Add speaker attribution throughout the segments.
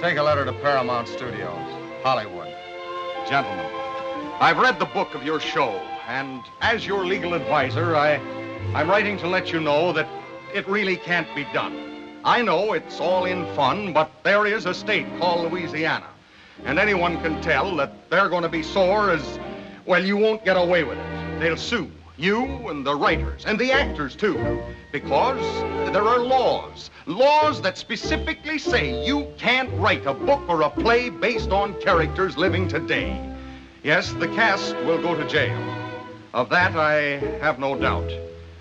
Speaker 1: Take a letter to Paramount Studios, Hollywood. Gentlemen, I've read the book of your show, and as your legal advisor, I'm writing to let you know that it really can't be done. I know it's all in fun, but there is a state called Louisiana, and anyone can tell that they're going to be sore as, well, you won't get away with it. They'll sue you and the writers, and the actors, too, because there are laws that specifically say you can't write a book or a play based on characters living today. Yes, the cast will go to jail. Of that, I have no doubt.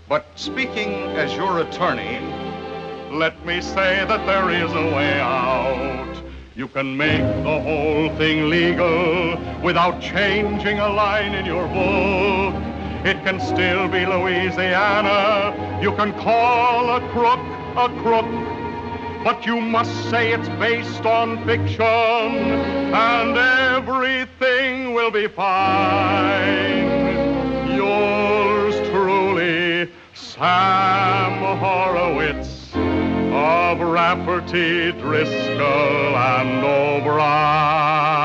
Speaker 1: But speaking as your attorney, let me say that there is a way out. You can make the whole thing legal without changing a line in your book. It can still be Louisiana. You can call a crook, but you must say it's based on fiction, and everything will be fine. Yours truly, Sam Horowitz, of Rafferty, Driscoll, and O'Brien.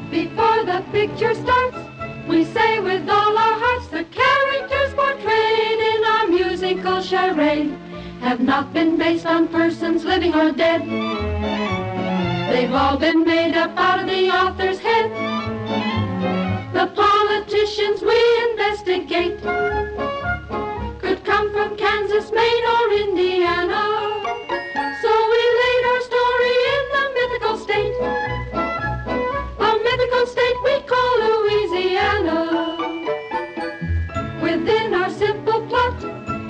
Speaker 2: Before the picture starts, we say with all our hearts the characters portrayed in our musical charade have not been based on persons living or dead. They've all been made up out of the author's head. The politicians we investigate could come from Kansas, Maine, or Indiana. So we laid our story in the mythical state, a mythical state we call Louisiana. Within our simple plot,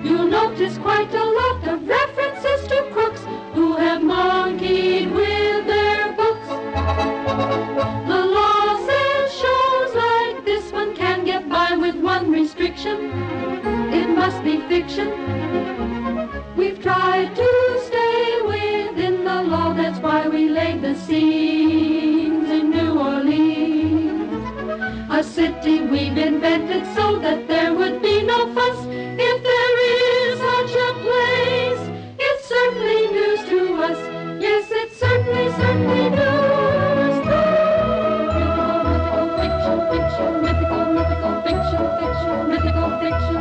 Speaker 2: you'll notice quite a lot of references to crooks who have monkeyed with their books. The law says shows like this one can get by with one restriction: it must be fiction. We've tried to stay within the law, that's why we laid the scenes in New Orleans, a city we've invented so that there would be no fuss. If there is such a place, it's certainly news to us. Yes, it's certainly news to fiction, mythical fiction, mythical fiction.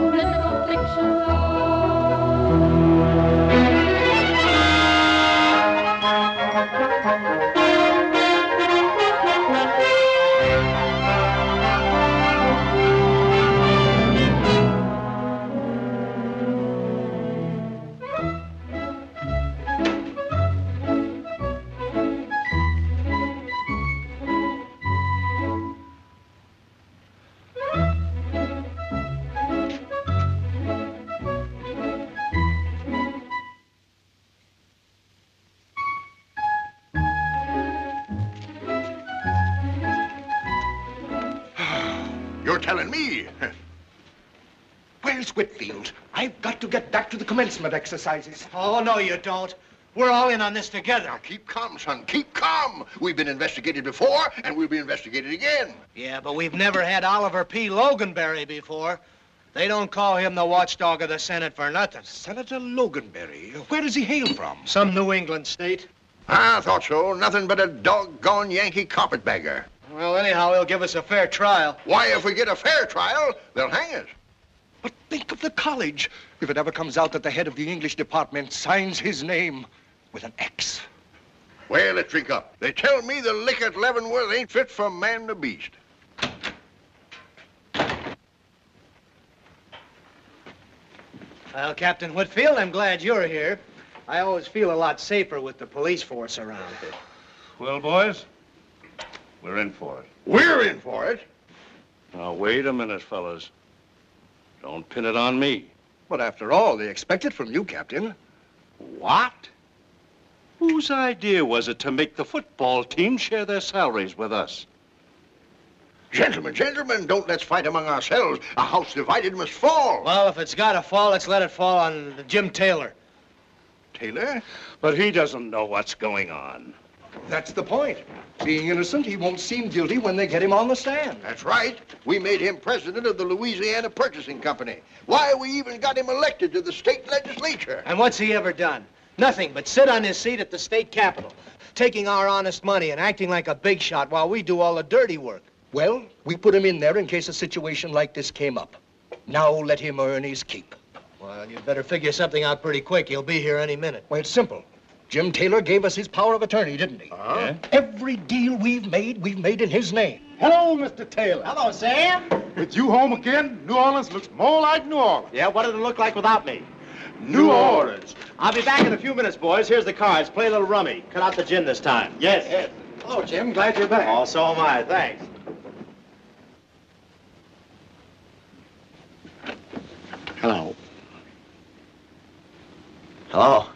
Speaker 3: Telling me. Where's Whitfield? I've got to get back to the commencement exercises.
Speaker 4: Oh, no, you don't. We're all in on this together.
Speaker 3: Now, keep calm, son. Keep calm. We've been investigated before, and we'll be investigated again.
Speaker 4: Yeah, but we've never had Oliver P. Loganberry before. They don't call him the watchdog of the Senate for nothing.
Speaker 3: Senator Loganberry? Where does he hail from?
Speaker 4: Some New England state.
Speaker 3: I thought so. Nothing but a doggone Yankee carpetbagger.
Speaker 4: Well, anyhow, he'll give us a fair trial.
Speaker 3: Why, if we get a fair trial, they'll hang us. But think of the college. If it ever comes out that the head of the English department signs his name with an X. Well, let's drink up. They tell me the liquor at Leavenworth ain't fit for man or beast.
Speaker 4: Well, Captain Whitfield, I'm glad you're here. I always feel a lot safer with the police force around.
Speaker 5: Well, boys, we're in for it.
Speaker 3: We're in for it?
Speaker 5: Now, wait a minute, fellas. Don't pin it on me.
Speaker 3: But after all, they expect it from you, Captain.
Speaker 5: What? Whose idea was it to make the football team share their salaries with us?
Speaker 3: Gentlemen, don't let's fight among ourselves. A house divided must fall.
Speaker 4: Well, if it's got to fall, let's let it fall on Jim Taylor.
Speaker 3: Taylor?
Speaker 5: But he doesn't know what's going on.
Speaker 3: That's the point. Being innocent, he won't seem guilty when they get him on the stand.
Speaker 6: That's right. We made him president of the Louisiana Purchasing Company. Why, we even got him elected to the state legislature.
Speaker 4: And what's he ever done? Nothing but sit on his seat at the state capitol, taking our honest money and acting like a big shot while we do all the dirty work.
Speaker 3: Well, we put him in there in case a situation like this came up. Now let him earn his keep.
Speaker 4: Well, you better figure something out pretty quick. He'll be here any minute.
Speaker 3: Well, it's simple. Jim Taylor gave us his power of attorney, didn't he?
Speaker 5: Yeah.
Speaker 3: Every deal we've made in his name.
Speaker 7: Hello, Mr. Taylor.
Speaker 4: Hello, Sam.
Speaker 7: With you home again, New Orleans looks more like New Orleans.
Speaker 4: Yeah, what did it look like without me?
Speaker 7: New Orleans.
Speaker 8: I'll be back in a few minutes, boys. Here's the cards. Play a little rummy. Cut out the gin this time. Yes.
Speaker 4: Hello, Jim. Glad you're back.
Speaker 8: Oh, so am I. Thanks.
Speaker 7: Hello.
Speaker 8: Hello.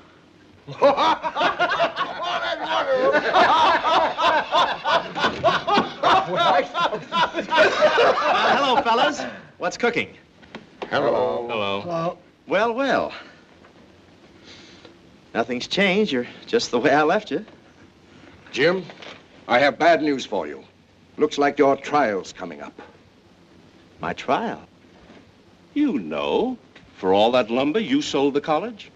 Speaker 8: Hello, fellas. What's cooking?
Speaker 6: Hello.
Speaker 5: Hello.
Speaker 8: Well. Nothing's changed. You're just the way I left you.
Speaker 3: Jim, I have bad news for you. Looks like your trial's coming up.
Speaker 8: My trial?
Speaker 5: You know, for all that lumber, you sold the college?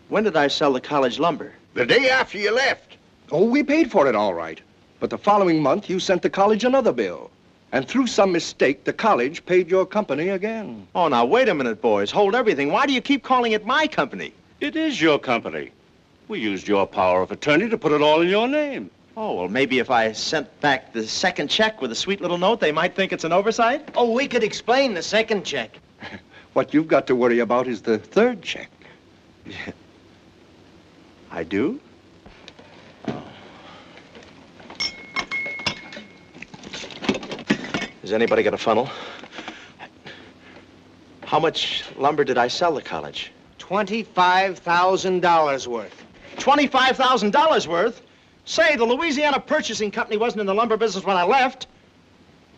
Speaker 8: When did I sell the college lumber?
Speaker 6: The day after you left.
Speaker 3: Oh, we paid for it all right. But the following month, you sent the college another bill. And through some mistake, the college paid your company again.
Speaker 8: Oh, now, wait a minute, boys. Hold everything. Why do you keep calling it my company?
Speaker 5: It is your company. We used your power of attorney to put it all in your name.
Speaker 8: Oh, well, maybe if I sent back the second check with a sweet little note, they might think it's an oversight?
Speaker 4: Oh, we could explain the second check.
Speaker 3: What you've got to worry about is the third check.
Speaker 8: I do? Has anybody got a funnel? How much lumber did I sell the college?
Speaker 4: $25,000 worth.
Speaker 8: $25,000 worth? Say, the Louisiana Purchasing Company wasn't in the lumber business when I left.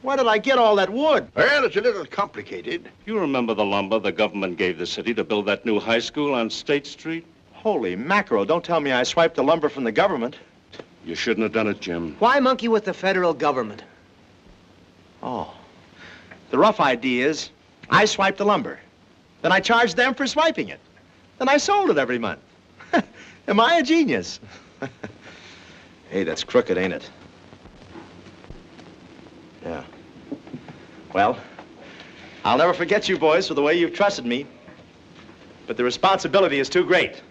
Speaker 8: Where did I get all that wood?
Speaker 6: Well, it's a little complicated.
Speaker 5: You remember the lumber the government gave the city to build that new high school on State Street?
Speaker 8: Holy mackerel, don't tell me I swiped the lumber from the government.
Speaker 5: You shouldn't have done it, Jim.
Speaker 4: Why monkey with the federal government?
Speaker 8: Oh. The rough idea is I swiped the lumber. Then I charged them for swiping it. Then I sold it every month. Am I a genius? Hey, that's crooked, ain't it? Yeah. Well, I'll never forget you boys for the way you've trusted me. But the responsibility is too great.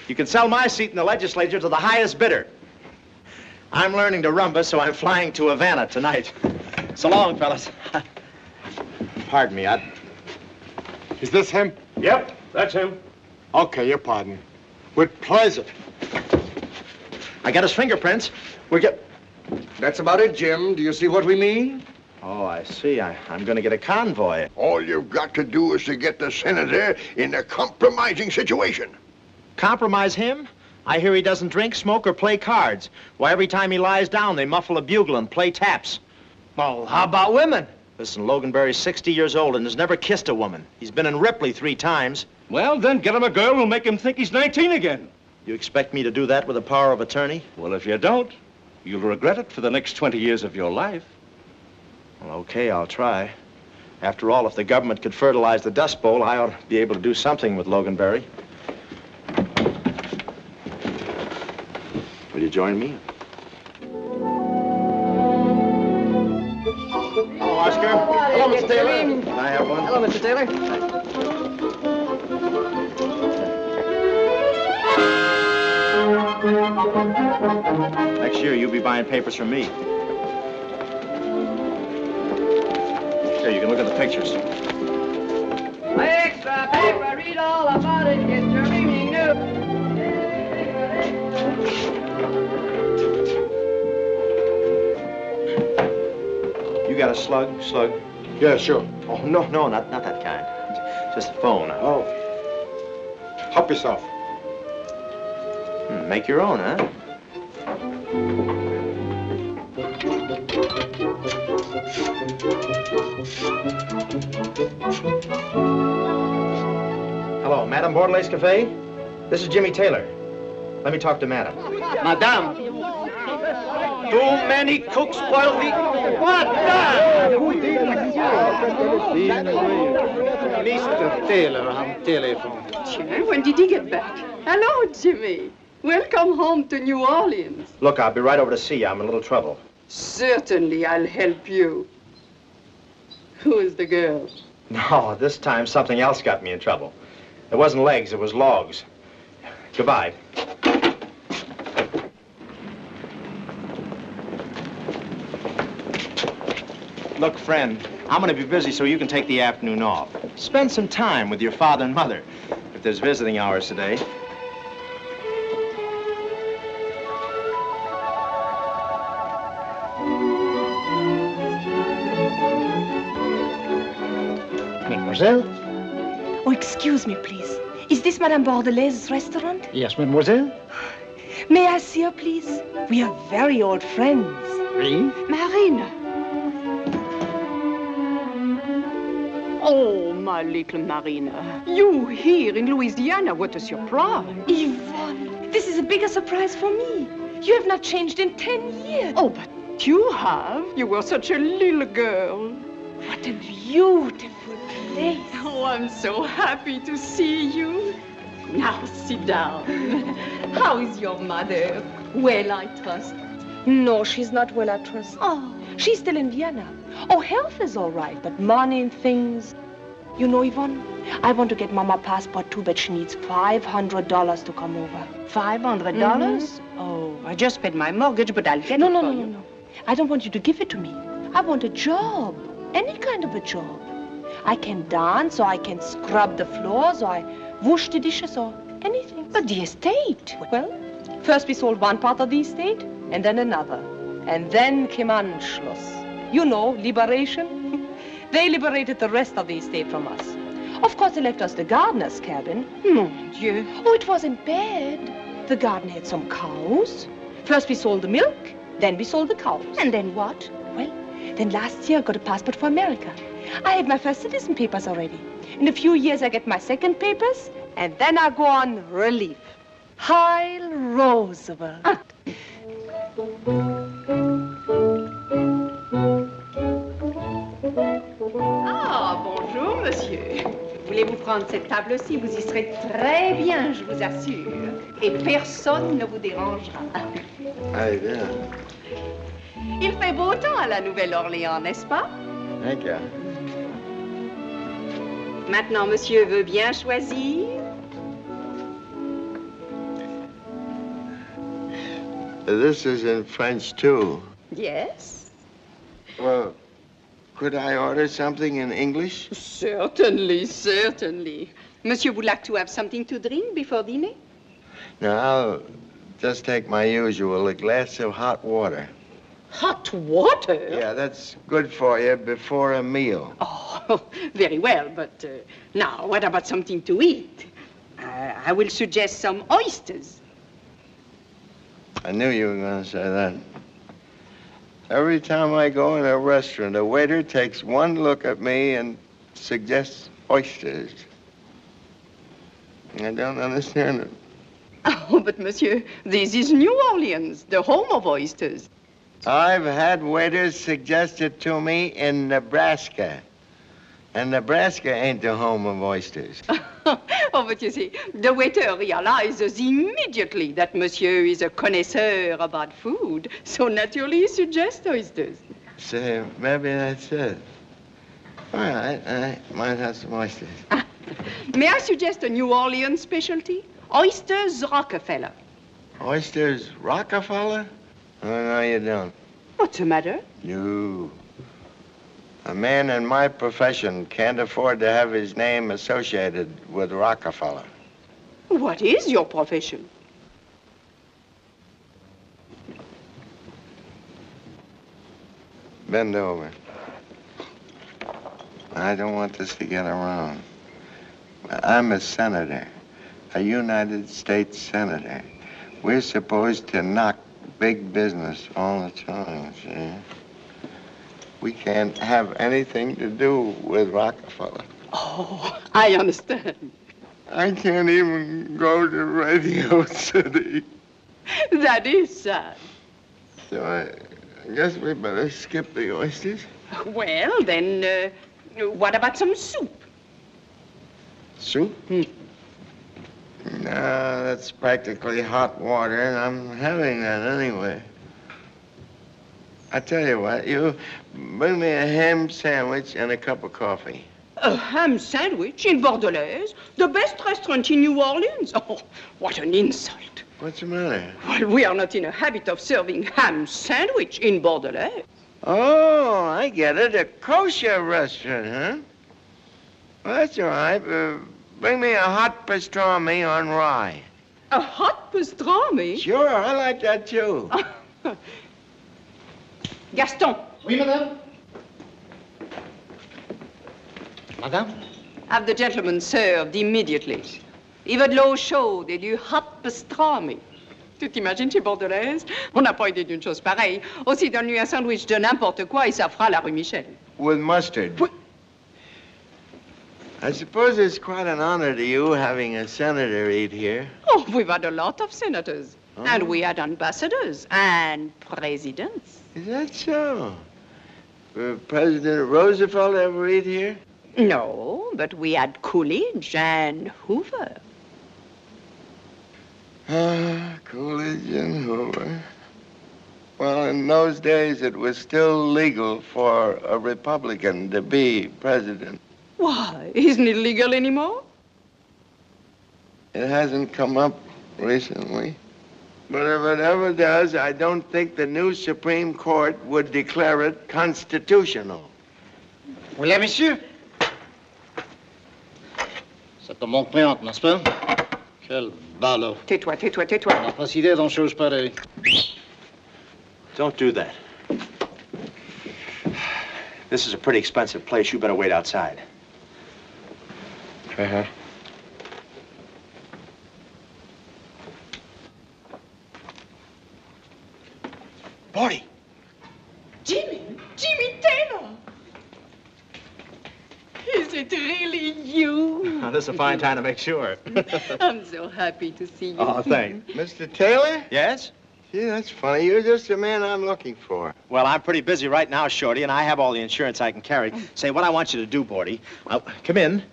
Speaker 8: You can sell my seat in the legislature to the highest bidder. I'm learning to rumba, so I'm flying to Havana tonight. So long, fellas. Pardon me,
Speaker 7: Is this him?
Speaker 5: Yep, that's him.
Speaker 7: Okay, your pardon. With pleasure.
Speaker 8: I got his fingerprints.
Speaker 3: That's about it, Jim. Do you see what we mean?
Speaker 8: Oh, I see. I'm going to get a convoy.
Speaker 6: All you've got to do is to get the senator in a compromising situation.
Speaker 8: Compromise him? I hear he doesn't drink, smoke, or play cards. Why, every time he lies down, they muffle a bugle and play taps.
Speaker 4: Well, how about women?
Speaker 8: Listen, Loganberry's 60 years old and has never kissed a woman. He's been in Ripley 3 times.
Speaker 5: Well, then get him a girl who'll make him think he's 19 again.
Speaker 8: You expect me to do that with a power of attorney?
Speaker 5: Well, if you don't, you'll regret it for the next 20 years of your life.
Speaker 8: Well, okay, I'll try. After all, if the government could fertilize the Dust Bowl, I ought to be able to do something with Loganberry. Will you join me? Hello, Oscar. Hello, Mr. Taylor. Can I have one?
Speaker 4: Hello, Mr. Taylor.
Speaker 8: Next year, you'll be buying papers from me. Here, you can look at the pictures.
Speaker 2: Extra paper, read all about it, get your reading new.
Speaker 8: You got a slug?
Speaker 7: Yeah, sure.
Speaker 8: Oh, no, not that kind. Just a phone.
Speaker 7: Oh. Help yourself.
Speaker 8: Make your own, huh? Hello, Madame Bordelais Cafe? This is Jimmy Taylor. Let me talk to Madam.
Speaker 4: Madame. Too many cooks spoil the... What Mr. Taylor on telephone.
Speaker 9: Tiens, when did he get back? Hello, Jimmy. Welcome home to New Orleans.
Speaker 8: Look, I'll be right over to see you. I'm in a little trouble.
Speaker 9: Certainly, I'll help you. Who is the girl?
Speaker 8: No, this time something else got me in trouble. It wasn't legs, it was logs. Goodbye. Look, friend, I'm going to be busy so you can take the afternoon off. Spend some time with your father and mother, if there's visiting hours today.
Speaker 4: Mademoiselle?
Speaker 10: Oh, excuse me, please. Is this Madame Bordelaise's restaurant?
Speaker 4: Yes, mademoiselle.
Speaker 10: May I see her, please? We are very old friends.
Speaker 4: Oui?
Speaker 9: Marina. Oh, my little Marina. You here in Louisiana, what a surprise.
Speaker 10: Yvonne, this is a bigger surprise for me. You have not changed in 10 years.
Speaker 9: Oh, but you have. You were such a little girl.
Speaker 10: What a beautiful place.
Speaker 9: Oh, I'm so happy to see you. Now, sit down. How is your mother? Well, I trust.
Speaker 10: No, she's not well, I trust.
Speaker 9: Oh.
Speaker 10: She's still in Vienna. Oh, health is all right, but money and things. You know, Yvonne, I want to get Mama passport too, but she needs $500 to come over.
Speaker 9: $500? Oh, I just paid my mortgage, but I'll get it for you.
Speaker 10: No. I don't want you to give it to me. I want a job. Any kind of a job. I can dance, or I can scrub the floors, or I wash the dishes, or anything.
Speaker 9: But the estate.
Speaker 10: Well, first we sold one part of the estate, and then another. And then came Anschluss. You know, liberation. They liberated the rest of the estate from us. Of course, they left us the gardener's cabin.
Speaker 9: Mon Dieu.
Speaker 10: Oh, it wasn't bad. The garden had some cows. First we sold the milk, then we sold the cows.
Speaker 9: And then what?
Speaker 10: Well, then last year I got a passport for America. I have my first citizen papers already. In a few years I get my second papers, and then I go on relief. Heil Roosevelt.
Speaker 9: Ah, bonjour, monsieur. Voulez-vous prendre cette table-ci? Vous y serez très bien, je vous assure. Et personne ne vous dérangera.
Speaker 6: Hi there.
Speaker 9: Il fait beau temps à la Nouvelle-Orléans, n'est-ce pas?
Speaker 6: Thank you.
Speaker 9: Maintenant, monsieur veut bien choisir.
Speaker 6: This is in French, too.
Speaker 9: Yes.
Speaker 6: Well, could I order something in English?
Speaker 9: Certainly, certainly. Monsieur would like to have something to drink before dinner?
Speaker 6: No, I'll just take my usual, a glass of hot water.
Speaker 9: Hot water?
Speaker 6: Yeah, that's good for you before a meal.
Speaker 9: Oh, very well, but now, what about something to eat? I will suggest some oysters.
Speaker 6: I knew you were going to say that. Every time I go in a restaurant, a waiter takes one look at me and suggests oysters. I don't understand it.
Speaker 9: Oh, but monsieur, this is New Orleans, the home of oysters.
Speaker 6: I've had waiters suggest it to me in Nebraska. And Nebraska ain't the home of oysters.
Speaker 9: Oh, but you see, the waiter realizes immediately that monsieur is a connoisseur about food, so naturally he suggests oysters.
Speaker 6: So maybe that's it. All right, I might have some oysters.
Speaker 9: May I suggest a New Orleans specialty? Oysters Rockefeller.
Speaker 6: Oysters Rockefeller? Oh, no, you don't.
Speaker 9: What's the matter?
Speaker 6: No. A man in my profession can't afford to have his name associated with Rockefeller.
Speaker 9: What is your profession?
Speaker 6: Bend over. I don't want this to get around. I'm a senator, a United States senator. We're supposed to knock big business all the time, see? We can't have anything to do with Rockefeller.
Speaker 9: Oh, I understand.
Speaker 6: I can't even go to Radio City.
Speaker 9: That is sad.
Speaker 6: So I guess we better skip the oysters.
Speaker 9: Well, then, what about some soup?
Speaker 6: Soup? No, that's practically hot water, and I'm having that anyway. I tell you what, you bring me a ham sandwich and a cup of coffee.
Speaker 9: A ham sandwich in Bordelaise? The best restaurant in New Orleans? Oh, what an insult.
Speaker 6: What's the matter?
Speaker 9: Well, we are not in a habit of serving ham sandwich in Bordelaise.
Speaker 6: Oh, I get it. A kosher restaurant, huh? Well, that's all right. Bring me a hot pastrami on rye.
Speaker 9: A hot pastrami?
Speaker 6: Sure, I like that too.
Speaker 9: Gaston.
Speaker 4: Oui, madame? Madame?
Speaker 9: Have the gentleman served immediately. Il veut de l'eau chaude et du hot pastrami. Tu t'imagines chez Bordelaise? On n'a pas idée d'une chose pareille. Aussi, donne-lui un sandwich de n'importe quoi et ça fera la rue Michel.
Speaker 6: With mustard.
Speaker 9: Oui.
Speaker 6: I suppose it's quite an honor to you having a senator eat here.
Speaker 9: Oh, we've had a lot of senators. Oh. And we had ambassadors and presidents.
Speaker 6: Is that so? President Roosevelt ever eat here?
Speaker 9: No, but we had Coolidge and Hoover.
Speaker 6: Coolidge and Hoover. Well, in those days, it was still legal for a Republican to be president.
Speaker 9: Why? Isn't it legal anymore?
Speaker 6: It hasn't come up recently. But if it ever does, I don't think the new Supreme Court would declare it constitutional.
Speaker 4: Voilà, monsieur. Ça te manque rien, n'est-ce pas? Quel ballot.
Speaker 9: Tais-toi, tais-toi, tais-toi.
Speaker 4: On n'a pas idée d'une chose pareille.
Speaker 8: Don't do that. This is a pretty expensive place. You better wait outside.
Speaker 6: Uh-huh.
Speaker 8: Barty.
Speaker 9: Jimmy Taylor. Is it really you?
Speaker 8: Oh, this is a fine time to make sure.
Speaker 9: I'm so happy to see you.
Speaker 8: Oh, thanks.
Speaker 6: Mr. Taylor?
Speaker 8: Yes?
Speaker 6: Gee, that's funny. You're just the man I'm looking for.
Speaker 8: Well, I'm pretty busy right now, Shorty, and I have all the insurance I can carry. Say, what I want you to do, Barty, come in.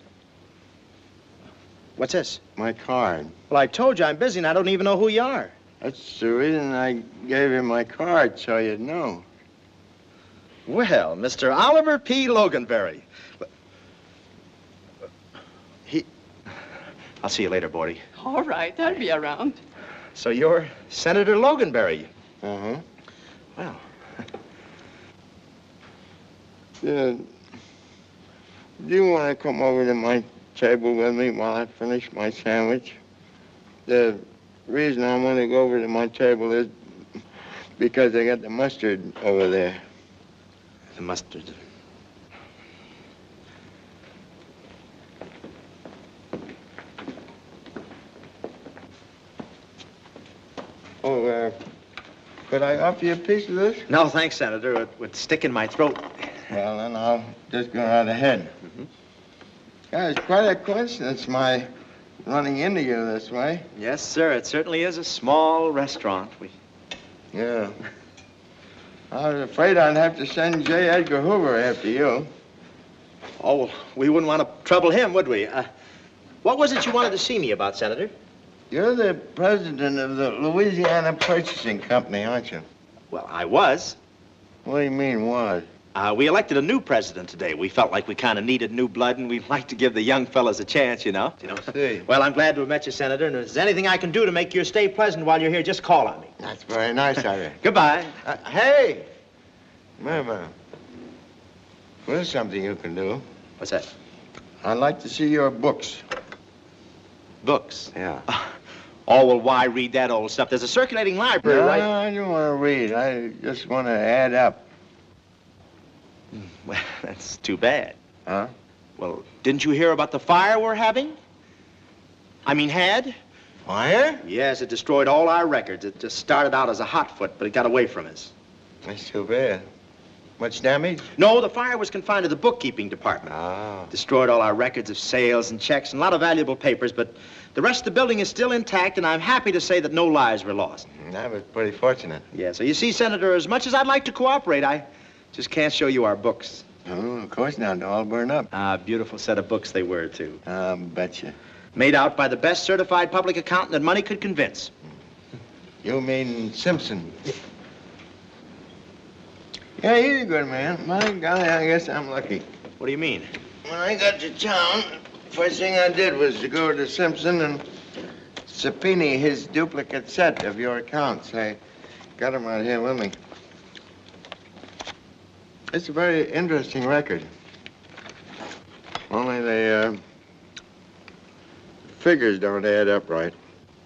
Speaker 8: What's this?
Speaker 6: My card.
Speaker 8: Well, I told you I'm busy, and I don't even know who you are.
Speaker 6: That's the reason I gave you my card, so you'd know.
Speaker 8: Well, Mr. Oliver P. Loganberry. I'll see you later, Barty.
Speaker 9: All right, I'll be around.
Speaker 8: So you're Senator Loganberry?
Speaker 6: Uh-huh.
Speaker 8: Well.
Speaker 6: Yeah. Do you want to come over to my table with me while I finish my sandwich? The reason I want to go over to my table is because I got the mustard over there.
Speaker 8: The mustard.
Speaker 6: Oh, could I offer you a piece of this?
Speaker 8: No, thanks, Senator. It would stick in my throat.
Speaker 6: Well, then I'll just go right ahead.
Speaker 8: Mm-hmm.
Speaker 6: Yeah, it's quite a coincidence, my running into you this way.
Speaker 8: Yes, sir. It certainly is a small restaurant.
Speaker 6: Yeah. I was afraid I'd have to send J. Edgar Hoover after you.
Speaker 8: Oh, well, we wouldn't want to trouble him, would we? What was it you wanted to see me about, Senator?
Speaker 6: You're the president of the Louisiana Purchasing Company, aren't you?
Speaker 8: Well, I was.
Speaker 6: What do you mean, was?
Speaker 8: We elected a new president today. We felt like we kind of needed new blood, and we'd like to give the young fellas a chance, you know.
Speaker 6: See.
Speaker 8: Well, I'm glad to have met you, Senator, and if there's anything I can do to make your stay pleasant while you're here, just call on me.
Speaker 6: That's very nice of you.
Speaker 8: Goodbye.
Speaker 6: Hey! Mama, there's something you can do.
Speaker 8: What's that?
Speaker 6: I'd like to see your books.
Speaker 8: Books?
Speaker 6: Yeah.
Speaker 8: Oh, well, why read that old stuff? There's a circulating library, right?
Speaker 6: No, I don't want to read. I just want to add up.
Speaker 8: Well, that's too bad.
Speaker 6: Huh?
Speaker 8: Well, didn't you hear about the fire we're having? I mean, had?
Speaker 6: Fire?
Speaker 8: Yes, it destroyed all our records. It just started out as a hot foot, but it got away from us.
Speaker 6: That's too bad. Much damage?
Speaker 8: No, the fire was confined to the bookkeeping department.
Speaker 6: Oh.
Speaker 8: Destroyed all our records of sales and checks and a lot of valuable papers, but the rest of the building is still intact, and I'm happy to say that no lives were lost.
Speaker 6: That was pretty fortunate.
Speaker 8: Yeah, so you see, Senator, as much as I'd like to cooperate, I just can't show you our books.
Speaker 6: Oh, of course now, they'll all burn up.
Speaker 8: Ah, beautiful set of books they were, too.
Speaker 6: Betcha.
Speaker 8: Made out by the best certified public accountant that money could convince.
Speaker 6: You mean Simpson? Yeah, he's a good man. My golly, I guess I'm lucky.
Speaker 8: What do you mean?
Speaker 6: When I got to town, first thing I did was to go to Simpson and subpoena his duplicate set of your accounts. I got them right here with me. It's a very interesting record. Only the figures don't add up right.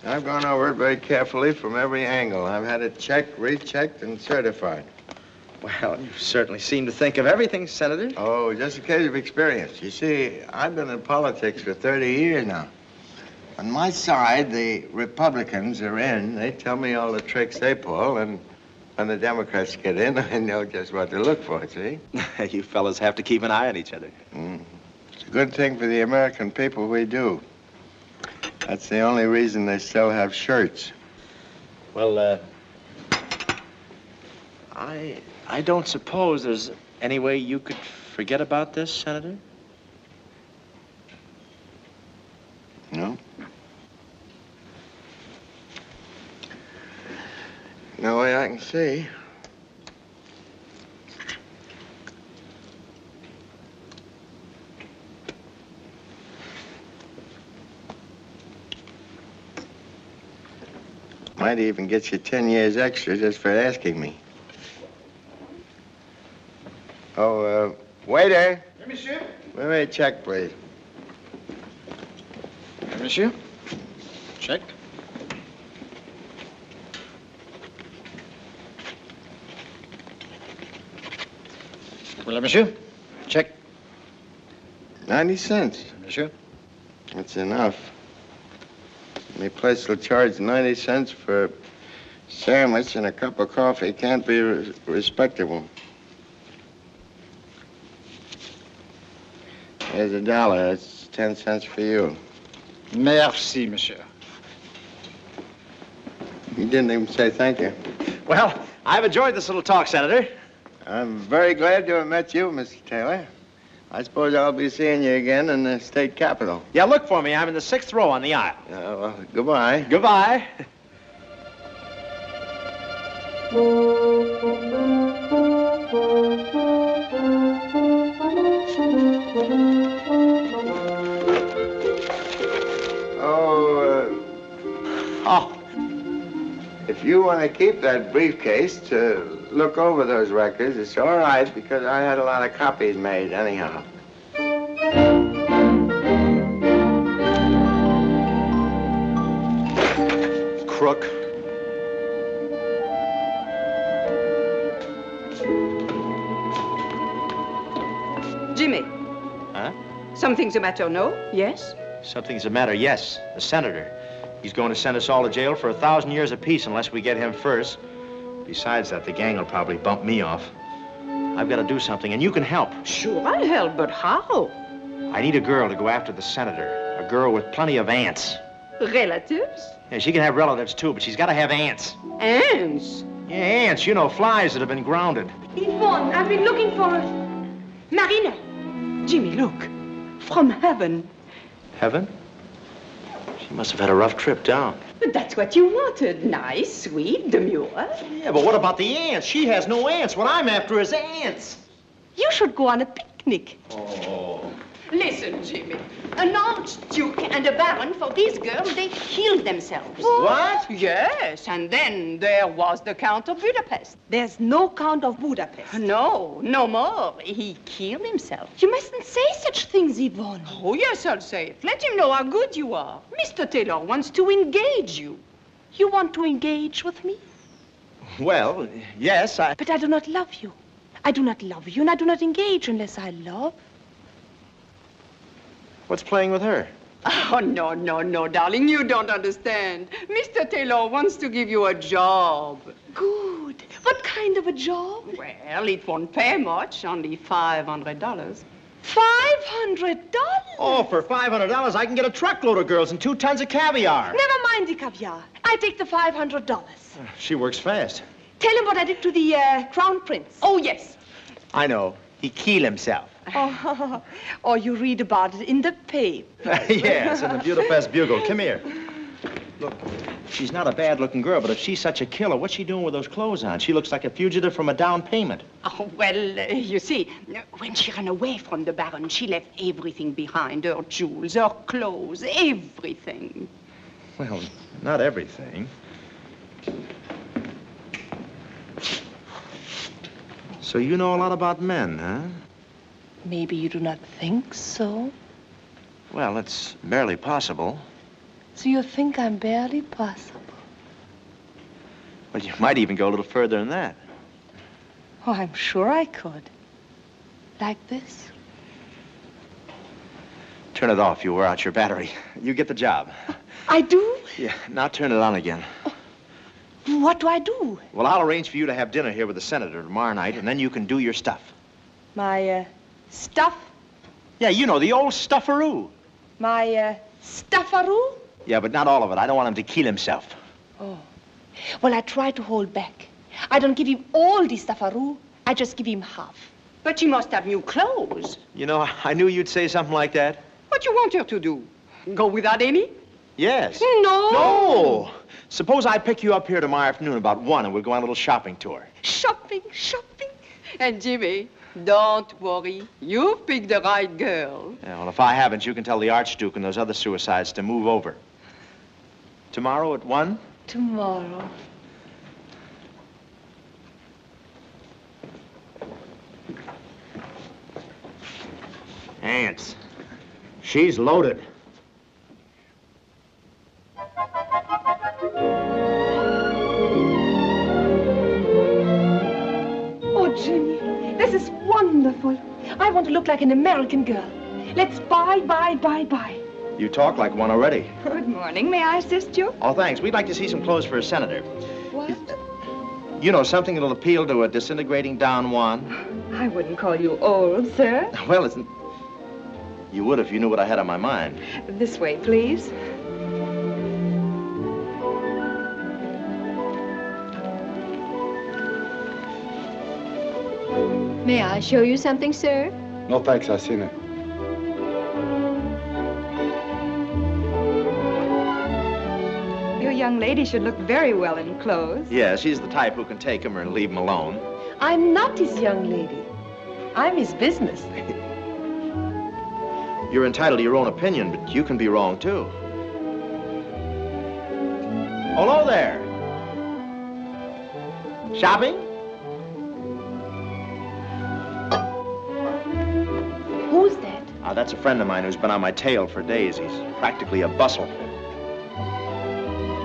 Speaker 6: I've gone over it very carefully from every angle. I've had it checked, rechecked, and certified.
Speaker 8: Well, you certainly seem to think of everything, Senator.
Speaker 6: Oh, just a case of experience. You see, I've been in politics for 30 years now. On my side, the Republicans are in. They tell me all the tricks they pull, and when the Democrats get in, I know just what to look for, see?
Speaker 8: You fellas have to keep an eye on each other.
Speaker 6: It's a good thing for the American people we do. That's the only reason they still have shirts.
Speaker 8: Well, I don't suppose there's any way you could forget about this, Senator?
Speaker 6: No? No way I can see. Might even get you 10 years extra just for asking me. Oh, waiter.
Speaker 4: Oui, monsieur.
Speaker 6: Give me a check, please.
Speaker 4: Oui, monsieur. Check. Voilà, monsieur. Check.
Speaker 6: 90 cents.
Speaker 4: Monsieur.
Speaker 6: That's enough. Any place will charge 90 cents for a sandwich and a cup of coffee can't be respectable. Here's $1. That's 10 cents for you.
Speaker 4: Merci, monsieur.
Speaker 6: You didn't even say thank you.
Speaker 8: Well, I've enjoyed this little talk, Senator.
Speaker 6: I'm very glad to have met you, Mr. Taylor. I suppose I'll be seeing you again in the state capitol.
Speaker 8: Yeah, look for me. I'm in the 6th row on the aisle.
Speaker 6: Well, goodbye.
Speaker 8: Goodbye.
Speaker 6: If you want to keep that briefcase to look over those records, it's all right, because I had a lot of copies made anyhow.
Speaker 8: Crook.
Speaker 9: Jimmy.
Speaker 8: Huh?
Speaker 9: Something's the matter, no? Yes?
Speaker 8: Something's the matter, yes. The senator. He's going to send us all to jail for 1,000 years apiece unless we get him first. Besides that, the gang will probably bump me off. I've got to do something, and you can help.
Speaker 9: Sure, I'll help, but how?
Speaker 8: I need a girl to go after the senator. A girl with plenty of aunts.
Speaker 9: Relatives?
Speaker 8: Yeah, she can have relatives, too, but she's got to have aunts.
Speaker 9: Aunts?
Speaker 8: Yeah, aunts. You know, flies that have been grounded.
Speaker 10: Yvonne, I've been looking for Marina.
Speaker 9: Jimmy, look. From heaven.
Speaker 8: Heaven? She must have had a rough trip down.
Speaker 9: But that's what you wanted. Nice, sweet, demure.
Speaker 8: Yeah, but what about the aunts? She has no aunts. What I'm after is aunts.
Speaker 10: You should go on a picnic.
Speaker 8: Oh.
Speaker 9: Listen, Jimmy. An archduke and a baron, for these girls, they killed themselves.
Speaker 8: What?
Speaker 9: Yes, and then there was the Count of Budapest.
Speaker 10: There's no Count of Budapest.
Speaker 9: No, no more. He killed himself.
Speaker 10: You mustn't say such things, Yvonne.
Speaker 9: Oh, yes, I'll say it. Let him know how good you are. Mr. Taylor wants to engage you.
Speaker 10: You want to engage with me?
Speaker 8: Well, yes,
Speaker 10: But I do not love you. I do not love you, and I do not engage unless I love.
Speaker 8: What's playing with her?
Speaker 9: Oh, no, darling, you don't understand. Mr. Taylor wants to give you a job.
Speaker 10: Good. What kind of a job?
Speaker 9: Well, it won't pay much, only $500.
Speaker 10: $500?
Speaker 8: Oh, for $500, I can get a truckload of girls and 2 tons of caviar.
Speaker 10: Never mind the caviar. I take the $500.
Speaker 8: She works fast.
Speaker 10: Tell him what I did to the Crown Prince.
Speaker 9: Oh, yes.
Speaker 8: I know. He killed himself.
Speaker 10: Oh, you read about it in the paper.
Speaker 8: Yes, in the Budapest Bugle. Come here. Look, she's not a bad-looking girl, but if she's such a killer, what's she doing with those clothes on? She looks like a fugitive from a down payment.
Speaker 9: Oh, well, you see, when she ran away from the Baron, she left everything behind. Her jewels, her clothes, everything.
Speaker 8: Well, not everything. So you know a lot about men, huh?
Speaker 10: Maybe you do not think so.
Speaker 8: Well, it's barely possible.
Speaker 10: So you think I'm barely possible?
Speaker 8: Well, you might even go a little further than that.
Speaker 10: Oh, I'm sure I could. Like this?
Speaker 8: Turn it off. You wear out your battery. You get the job.
Speaker 10: I do?
Speaker 8: Yeah, now turn it on again.
Speaker 10: What do I do?
Speaker 8: Well, I'll arrange for you to have dinner here with the senator tomorrow night, and then you can do your stuff.
Speaker 10: My, stuff?
Speaker 8: Yeah, you know, the old stuffaroo.
Speaker 10: My, stuffaroo?
Speaker 8: Yeah, but not all of it. I don't want him to kill himself.
Speaker 10: Oh. Well, I try to hold back. I don't give him all the stuffaroo. I just give him half.
Speaker 9: But she must have new clothes.
Speaker 8: You know, I knew you'd say something like that.
Speaker 9: What you want her to do? Go without any?
Speaker 8: Yes.
Speaker 10: No.
Speaker 8: No! Suppose I pick you up here tomorrow afternoon about 1 and we'll go on a little shopping tour.
Speaker 10: Shopping.
Speaker 9: And Jimmy, don't worry. You've picked the right girl.
Speaker 8: Yeah, well, if I haven't, you can tell the Archduke and those other suicides to move over. Tomorrow at 1?
Speaker 10: Tomorrow.
Speaker 8: Ants. She's loaded.
Speaker 10: Oh, Jimmy, this is wonderful. I want to look like an American girl. Let's buy.
Speaker 8: You talk like one already.
Speaker 10: Good morning. May I assist you?
Speaker 8: Oh, thanks. We'd like to see some clothes for a senator.
Speaker 10: What?
Speaker 8: You know, something that'll appeal to a disintegrating Don Juan.
Speaker 10: I wouldn't call you old, sir.
Speaker 8: Well, it's... You would if you knew what I had on my mind.
Speaker 10: This way, please.
Speaker 11: May I show you something, sir?
Speaker 7: No, thanks. I've seen it.
Speaker 11: Your young lady should look very well in clothes.
Speaker 8: Yeah, she's the type who can take him or leave him alone.
Speaker 10: I'm not his young lady. I'm his business.
Speaker 8: You're entitled to your own opinion, but you can be wrong, too. Hello there. Shopping?
Speaker 10: Who's that?
Speaker 8: That's a friend of mine who's been on my tail for days. He's practically a bustle.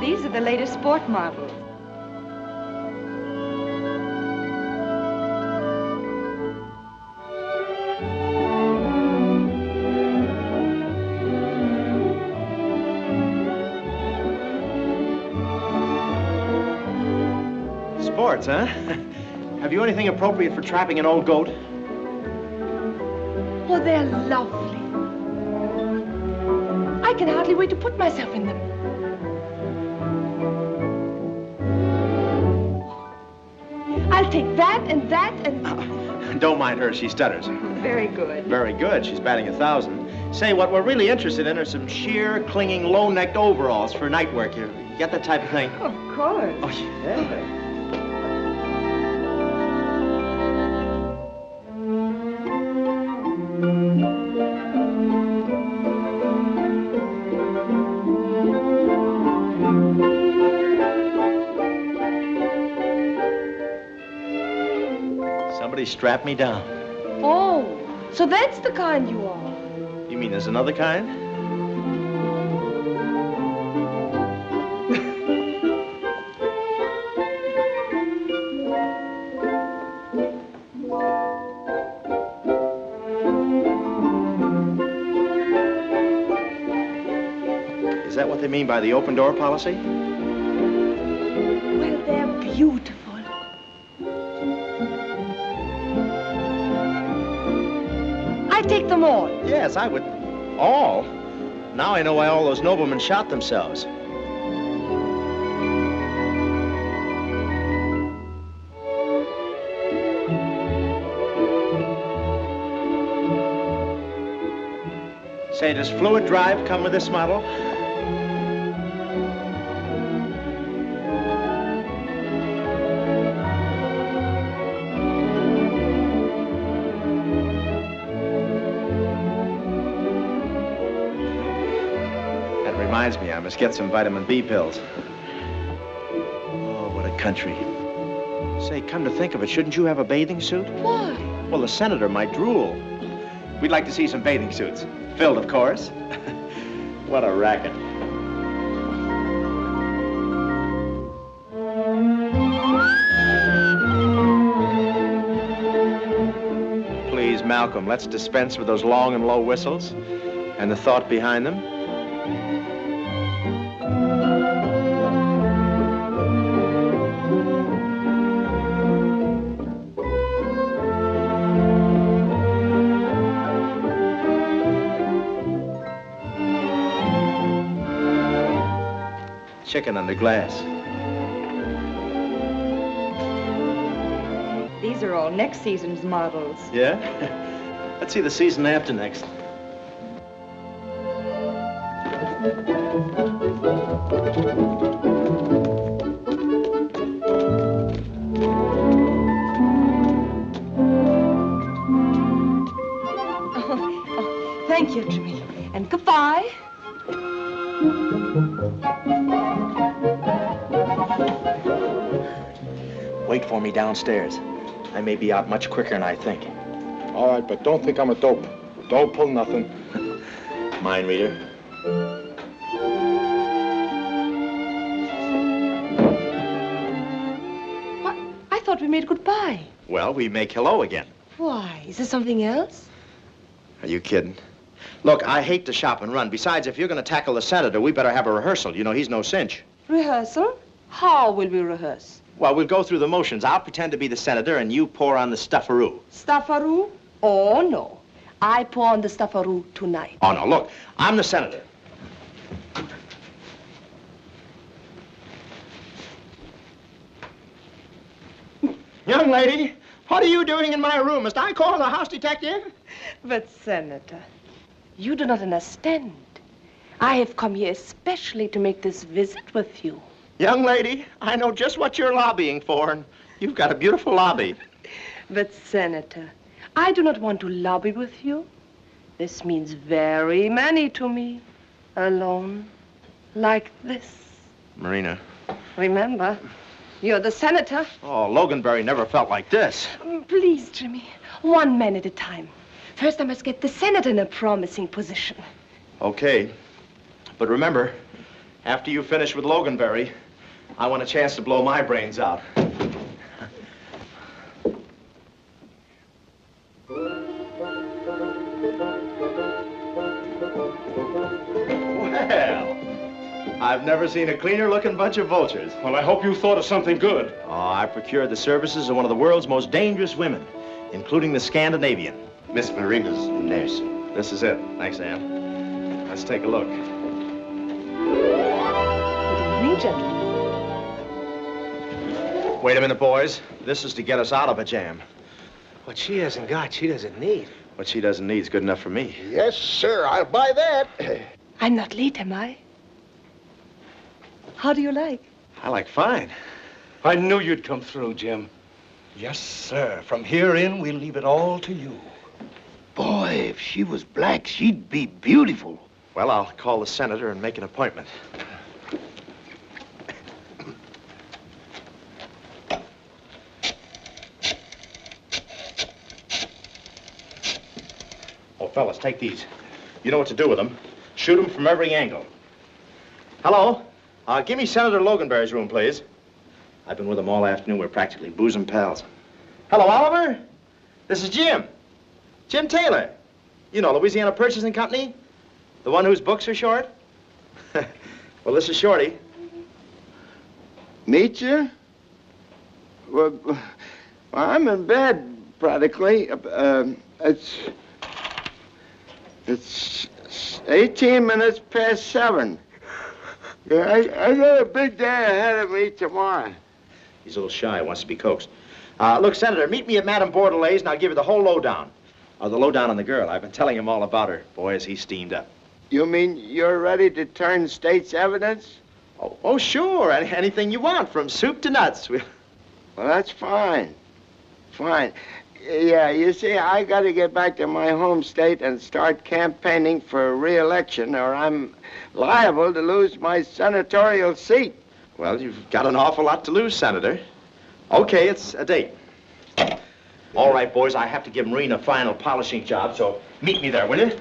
Speaker 11: These are the latest sport models.
Speaker 8: Sports, huh? Have you anything appropriate for trapping an old goat?
Speaker 10: Oh, they're lovely. I can hardly wait to put myself in them. I'll take that and that and...
Speaker 8: Don't mind her, she stutters.
Speaker 11: Very good.
Speaker 8: Very good, she's batting 1,000. Say, what we're really interested in are some sheer, clinging, low-necked overalls for night work. You get that type of thing?
Speaker 11: Of course.
Speaker 8: Oh, yeah. Somebody strap me down.
Speaker 10: Oh, so that's the kind you are.
Speaker 8: You mean there's another kind? that what they mean by the open door policy?
Speaker 10: Well, they're beautiful. I take them all.
Speaker 8: Yes, I would. All? Now I know why all those noblemen shot themselves. Say, does fluid drive come with this model? That reminds me, I must get some vitamin B pills. Oh, what a country. Say, come to think of it, shouldn't you have a bathing suit?
Speaker 10: Why?
Speaker 8: Well, the senator might drool. We'd like to see some bathing suits. Filled, of course. What a racket. Please, Malcolm, let's dispense with those long and low whistles and the thought behind them. Chicken under glass.
Speaker 11: These are all next season's models.
Speaker 8: Yeah? Let's see the season after next.
Speaker 10: Oh, thank you, Jimmy. And goodbye.
Speaker 8: Wait for me downstairs. I may be out much quicker than I think.
Speaker 7: All right, but don't think I'm a dope. Don't pull nothing.
Speaker 8: Mind reader.
Speaker 10: What? I thought we made goodbye.
Speaker 8: Well, we make hello again.
Speaker 10: Why? Is there something else?
Speaker 8: Are you kidding? Look, I hate to shop and run. Besides, if you're going to tackle the senator, we better have a rehearsal. You know, he's no cinch.
Speaker 10: Rehearsal? How will we rehearse?
Speaker 8: Well, we'll go through the motions. I'll pretend to be the senator, and you pour on the stuffaroo.
Speaker 10: Stuffaroo? Oh, no. I pour on the stuffaroo tonight.
Speaker 8: Oh, no, look, I'm the senator. Young lady, what are you doing in my room? Must I call the house detective?
Speaker 10: But, Senator, you do not understand. I have come here especially to make this visit with you.
Speaker 8: Young lady, I know just what you're lobbying for, and you've got a beautiful lobby.
Speaker 10: But, Senator, I do not want to lobby with you. This means very many to me. Alone, like this.
Speaker 8: Marina.
Speaker 10: Remember, you're the senator.
Speaker 8: Oh, Loganberry never felt like this.
Speaker 10: Please, Jimmy, one man at a time. First, I must get the senator in a promising position.
Speaker 8: Okay. But remember, after you finish with Loganberry, I want a chance to blow my brains out. Well, I've never seen a cleaner-looking bunch of vultures.
Speaker 5: Well, I hope you thought of something good.
Speaker 8: Oh, I procured the services of one of the world's most dangerous women, including the Scandinavian.
Speaker 3: Miss Marina's nurse.
Speaker 8: This is it. Thanks, Ann. Let's take a look.
Speaker 10: Good evening, gentlemen.
Speaker 8: Wait a minute, boys. This is to get us out of a jam.
Speaker 4: What she hasn't got, she doesn't need.
Speaker 8: What she doesn't need is good enough for me.
Speaker 3: Yes, sir, I'll buy that.
Speaker 10: I'm not late, am I? How do you like?
Speaker 8: I like fine.
Speaker 5: I knew you'd come through, Jim.
Speaker 3: Yes, sir. From here in, we'll leave it all to you. Boy, if she was black, she'd be beautiful.
Speaker 8: Well, I'll call the senator and make an appointment. Oh, fellas, take these. You know what to do with them. Shoot them from every angle. Hello? Give me Senator Loganberry's room, please. I've been with him all afternoon. We're practically bosom pals. Hello, Oliver? This is Jim. Jim Taylor. You know, Louisiana Purchasing Company? The one whose books are short? Well, this is Shorty.
Speaker 6: Meet you? Well, I'm in bed, practically. It's 18 minutes past 7. Yeah, I got a big day ahead of me tomorrow.
Speaker 8: He's a little shy, wants to be coaxed. Look, Senator, meet me at Madame Bordelay's, and I'll give you the whole lowdown. The lowdown on the girl. I've been telling him all about her. Boy, is he steamed up.
Speaker 6: You mean you're ready to turn state's evidence?
Speaker 8: Oh, sure. Anything you want, from soup to nuts.
Speaker 6: Well, that's fine. Fine. Yeah, you see, I got to get back to my home state and start campaigning for re-election, or I'm liable to lose my senatorial seat.
Speaker 8: Well, you've got an awful lot to lose, Senator. Okay, it's a date. All right, boys, I have to give Marine a final polishing job, so meet me there, will you?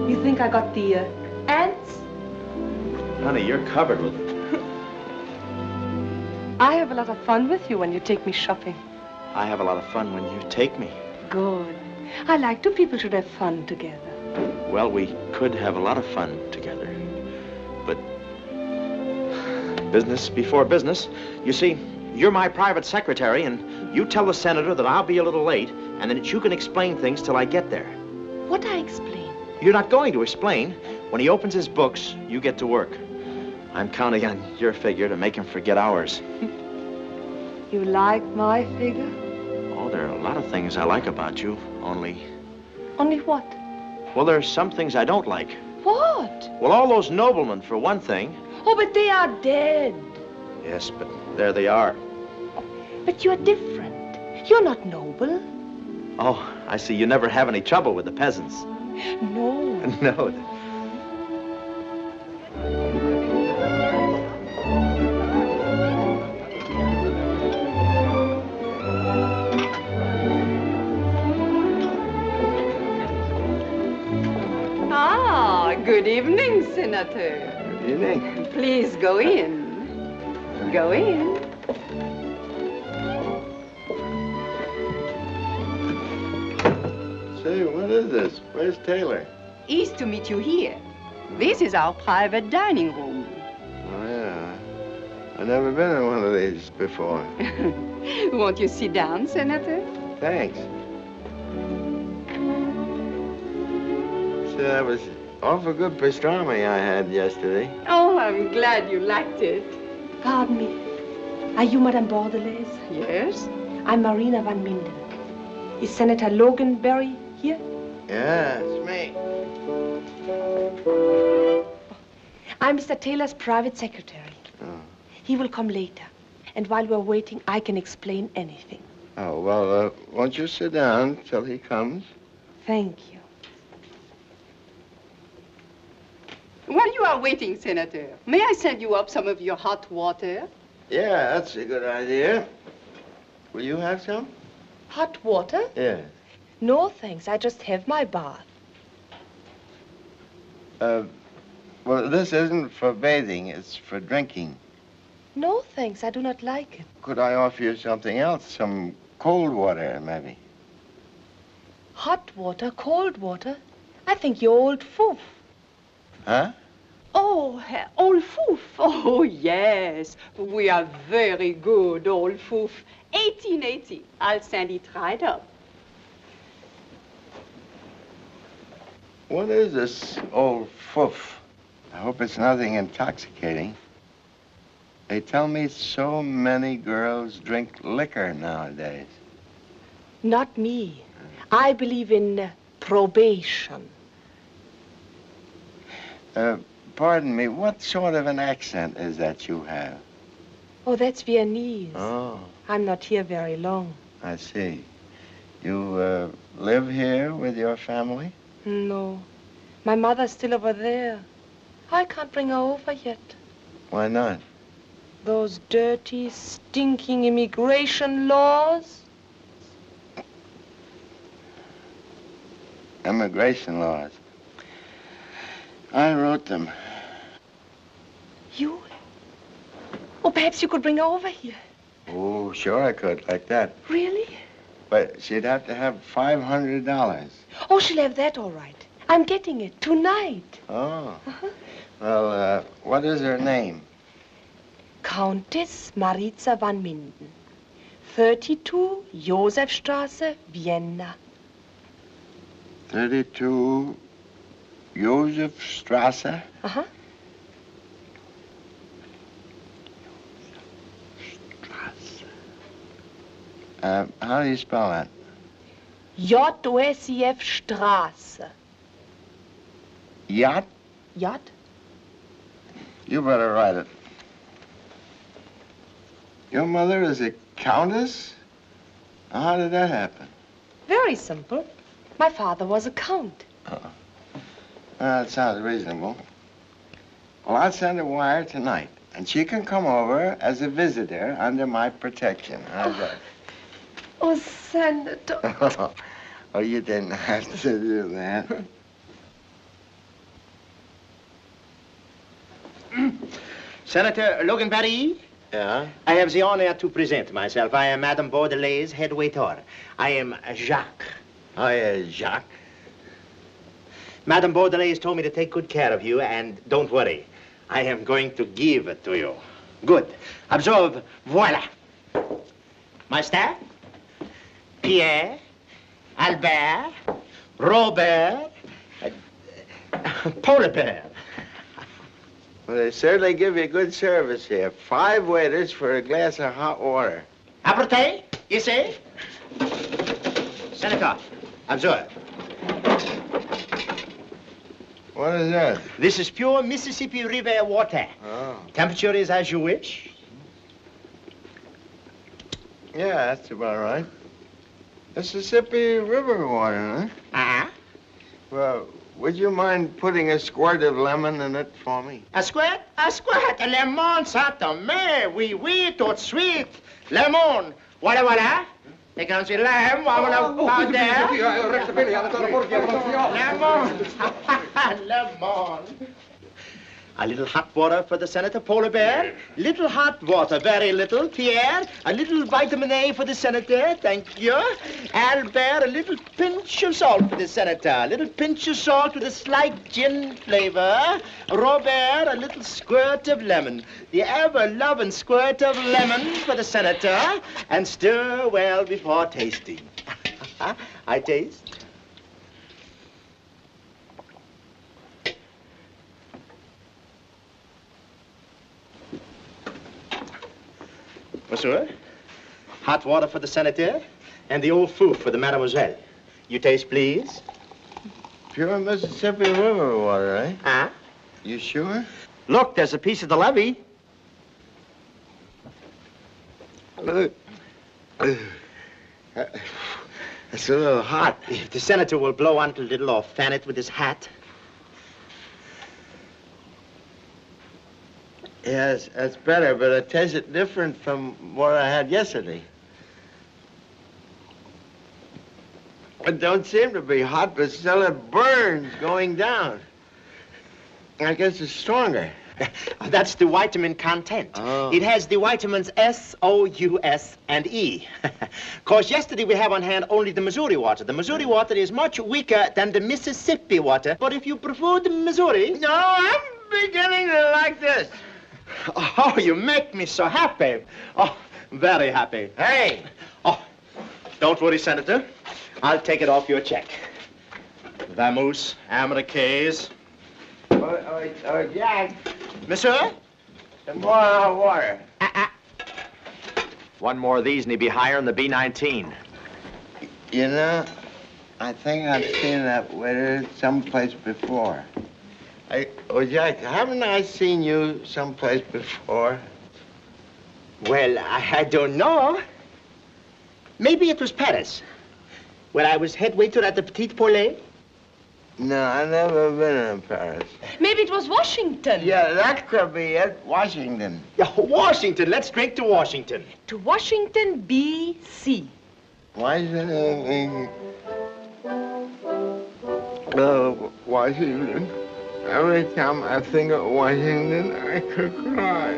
Speaker 10: You think I got the ants?
Speaker 8: Honey, you're covered with them.
Speaker 10: I have a lot of fun with you when you take me shopping.
Speaker 8: I have a lot of fun when you take me.
Speaker 10: Good. I like two people should have fun together.
Speaker 8: Well, we could have a lot of fun together. But business before business. You see, you're my private secretary, and you tell the senator that I'll be a little late, and that you can explain things till I get there.
Speaker 10: What I explain?
Speaker 8: You're not going to explain. When he opens his books, you get to work. I'm counting on your figure to make him forget ours.
Speaker 10: You like my figure?
Speaker 8: Oh, there are a lot of things I like about you, only...
Speaker 10: Only what?
Speaker 8: Well, there are some things I don't like.
Speaker 10: What?
Speaker 8: Well, all those noblemen, for one thing.
Speaker 10: Oh, but they are dead.
Speaker 8: Yes, but there they are.
Speaker 10: But you're different. You're not noble.
Speaker 8: Oh, I see. You never have any trouble with the peasants.
Speaker 10: No.
Speaker 8: No.
Speaker 9: Good evening, Senator.
Speaker 6: Good evening.
Speaker 9: Please go in. Go in.
Speaker 6: Say, what is this? Where's Taylor?
Speaker 9: He's to meet you here. This is our private dining room.
Speaker 6: Oh, yeah. I've never been in one of these before.
Speaker 9: Won't you sit down, Senator?
Speaker 6: Thanks. See, that was awful good pastrami I had yesterday.
Speaker 9: Oh, I'm glad you liked it.
Speaker 10: Pardon me. Are you Madame Bordelais?
Speaker 9: Yes.
Speaker 10: I'm Marina van Minden. Is Senator Loganberry here?
Speaker 6: Yeah, it's me.
Speaker 10: I'm Mr. Taylor's private secretary.
Speaker 6: Oh.
Speaker 10: He will come later. And while we're waiting, I can explain anything.
Speaker 6: Oh, well, won't you sit down till he comes?
Speaker 10: Thank you.
Speaker 9: While you are waiting, Senator, may I send you up some of your hot water?
Speaker 6: Yeah, that's a good idea. Will you have some?
Speaker 10: Hot water?
Speaker 6: Yeah.
Speaker 10: No, thanks. I just have my bath.
Speaker 6: Well, this isn't for bathing. It's for drinking.
Speaker 10: No, thanks. I do not like it.
Speaker 6: Could I offer you something else? Some cold water, maybe?
Speaker 10: Hot water, cold water? I think you're old foof.
Speaker 6: Huh?
Speaker 9: Oh, old foof. Oh, yes. We are very good, old foof. 1880. I'll send it right up.
Speaker 6: What is this old foof? I hope it's nothing intoxicating. They tell me so many girls drink liquor nowadays.
Speaker 10: Not me. I believe in probation.
Speaker 6: Pardon me, what sort of an accent is that you have?
Speaker 10: Oh, that's Viennese.
Speaker 6: Oh,
Speaker 10: I'm not here very long.
Speaker 6: I see. You live here with your family?
Speaker 10: No. My mother's still over there. I can't bring her over yet.
Speaker 6: Why not?
Speaker 10: Those dirty, stinking immigration laws.
Speaker 6: Immigration laws. I wrote them.
Speaker 10: You? Oh, perhaps you could bring her over here.
Speaker 6: Oh, sure I could, like that.
Speaker 10: Really?
Speaker 6: But she'd have to have $500.
Speaker 10: Oh, she'll have that all right. I'm getting it tonight.
Speaker 6: Oh. Well, what is her name?
Speaker 10: Countess Maritza van Minden. 32 Josefstrasse, Vienna.
Speaker 6: 32 Josefstrasse?
Speaker 10: Uh-huh.
Speaker 6: How do you spell that?
Speaker 10: J-O-S-E-F Strasse.
Speaker 6: Yacht?
Speaker 10: Yacht?
Speaker 6: You better write it. Your mother is a countess? How did that happen?
Speaker 10: Very simple. My father was a count.
Speaker 6: Well, that sounds reasonable. Well, I'll send a wire tonight, and she can come over as a visitor under my protection. How's that?
Speaker 10: Oh, Senator.
Speaker 6: Oh, you didn't have to do that.
Speaker 8: Senator Loganberry?
Speaker 6: Yeah?
Speaker 8: I have the honor to present myself. I am Madame Baudelay's head waiter. I am Jacques.
Speaker 6: Oh, yeah, Jacques.
Speaker 8: Madame Baudelay has told me to take good care of you, and don't worry. I am going to give it to you. Good. Observe, voila. My staff? Pierre, Albert, Robert, Polar Bear.
Speaker 6: Well, they certainly give you good service here. 5 waiters for a glass of hot water.
Speaker 8: Apportez, you say? Senator, observe.
Speaker 6: What is that?
Speaker 8: This is pure Mississippi River water.
Speaker 6: Oh.
Speaker 8: Temperature is as you wish.
Speaker 6: Yeah, that's about right. Mississippi River water, huh?
Speaker 8: Uh-huh.
Speaker 6: Well, would you mind putting a squirt of lemon in it for me?
Speaker 8: A squirt, lemon, Saint-Thomas. Oui, oui, tout sweet. Lemon. Voilà, voilà. Take on the lamb, powder. Lemon. Lemon. A little hot water for the Senator, Polar Bear. Little hot water, very little. Pierre, a little vitamin A for the Senator, thank you. Albert, a little pinch of salt for the Senator. A little pinch of salt with a slight gin flavor. Robert, a little squirt of lemon. The ever-loving squirt of lemon for the Senator. And stir well before tasting. I taste. Monsieur, hot water for the Senator, and the old foo for the Mademoiselle. You taste, please.
Speaker 6: Pure Mississippi River water, eh?
Speaker 8: Huh?
Speaker 6: You sure?
Speaker 8: Look, there's a piece of the levee.
Speaker 6: It's a little hot.
Speaker 8: If the Senator will blow on it a little or fan it with his hat.
Speaker 6: Yes, that's better, but it tastes different from what I had yesterday. It don't seem to be hot, but still it burns going down. I guess it's stronger.
Speaker 8: That's the vitamin content.
Speaker 6: Oh.
Speaker 8: It has the vitamins S, O, U, S, and E. Because yesterday we have on hand only the Missouri water. The Missouri water is much weaker than the Mississippi water. But if you prefer the Missouri...
Speaker 6: No, I'm beginning to like this.
Speaker 8: Oh, you make me so happy. Oh, very happy.
Speaker 6: Hey!
Speaker 8: Oh, don't worry, Senator. I'll take it off your check. Vamoose, Americaise.
Speaker 6: Oh, Jack,
Speaker 8: Monsieur?
Speaker 6: some more hot water.
Speaker 8: One more of these and he'd be higher in the B-19.
Speaker 6: You know, I think I've seen that waiter someplace before. Oh, Jack, haven't I seen you someplace before?
Speaker 8: Well, I don't know. Maybe it was Paris, where I was head waiter at the Petit Poulet.
Speaker 6: No, I've never been in Paris.
Speaker 10: Maybe it was Washington.
Speaker 6: Yeah, that could be it. Washington.
Speaker 8: Yeah, Washington. Let's drink to Washington.
Speaker 10: To Washington, B.C.
Speaker 6: Washington. Washington. Every time I think of Washington, I could cry.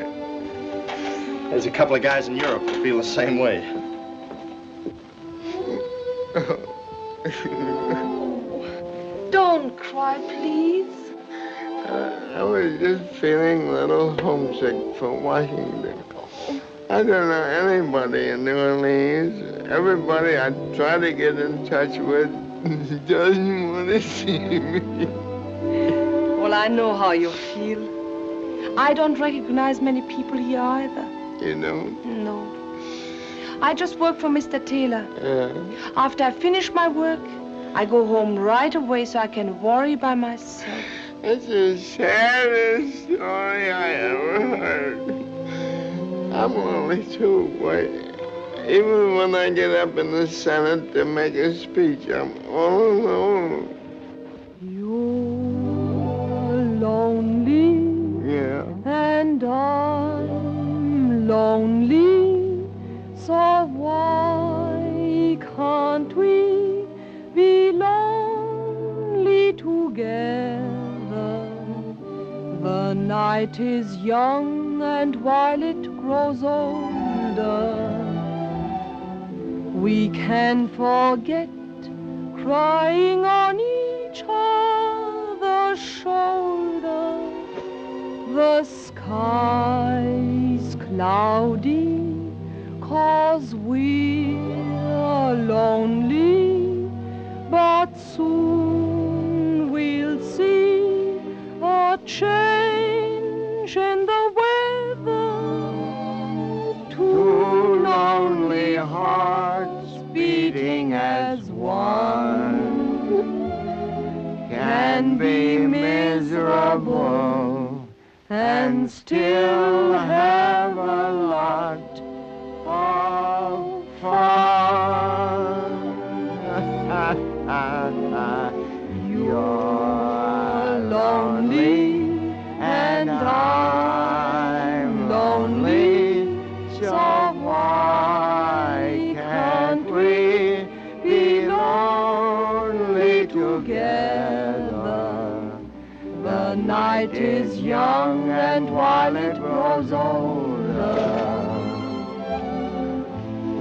Speaker 8: There's a couple of guys in Europe who feel the same way.
Speaker 10: Don't cry, please.
Speaker 6: I was just feeling a little homesick for Washington. I don't know anybody in New Orleans. Everybody I try to get in touch with doesn't want to see me.
Speaker 10: Well, I know how you feel. I don't recognize many people here either.
Speaker 6: You don't?
Speaker 10: No. I just work for Mr. Taylor.
Speaker 6: Yeah.
Speaker 10: After I finish my work, I go home right away so I can worry by myself.
Speaker 6: It's the saddest story I ever heard. I'm only 2, but even when I get up in the Senate to make a speech, I'm all alone.
Speaker 10: You're lonely.
Speaker 6: Yeah.
Speaker 10: And I'm lonely. So why can't we be lonely together? The night is young, and while it grows older, we can forget crying on each other's shoulder. The sky's cloudy, 'cause we're lonely, but soon we'll see a change in the weather. Two lonely hearts beating as one can be miserable and still have a lot of fun. You're lonely and I'm lonely, so why can't we be lonely together? The night is young, and while it grows older,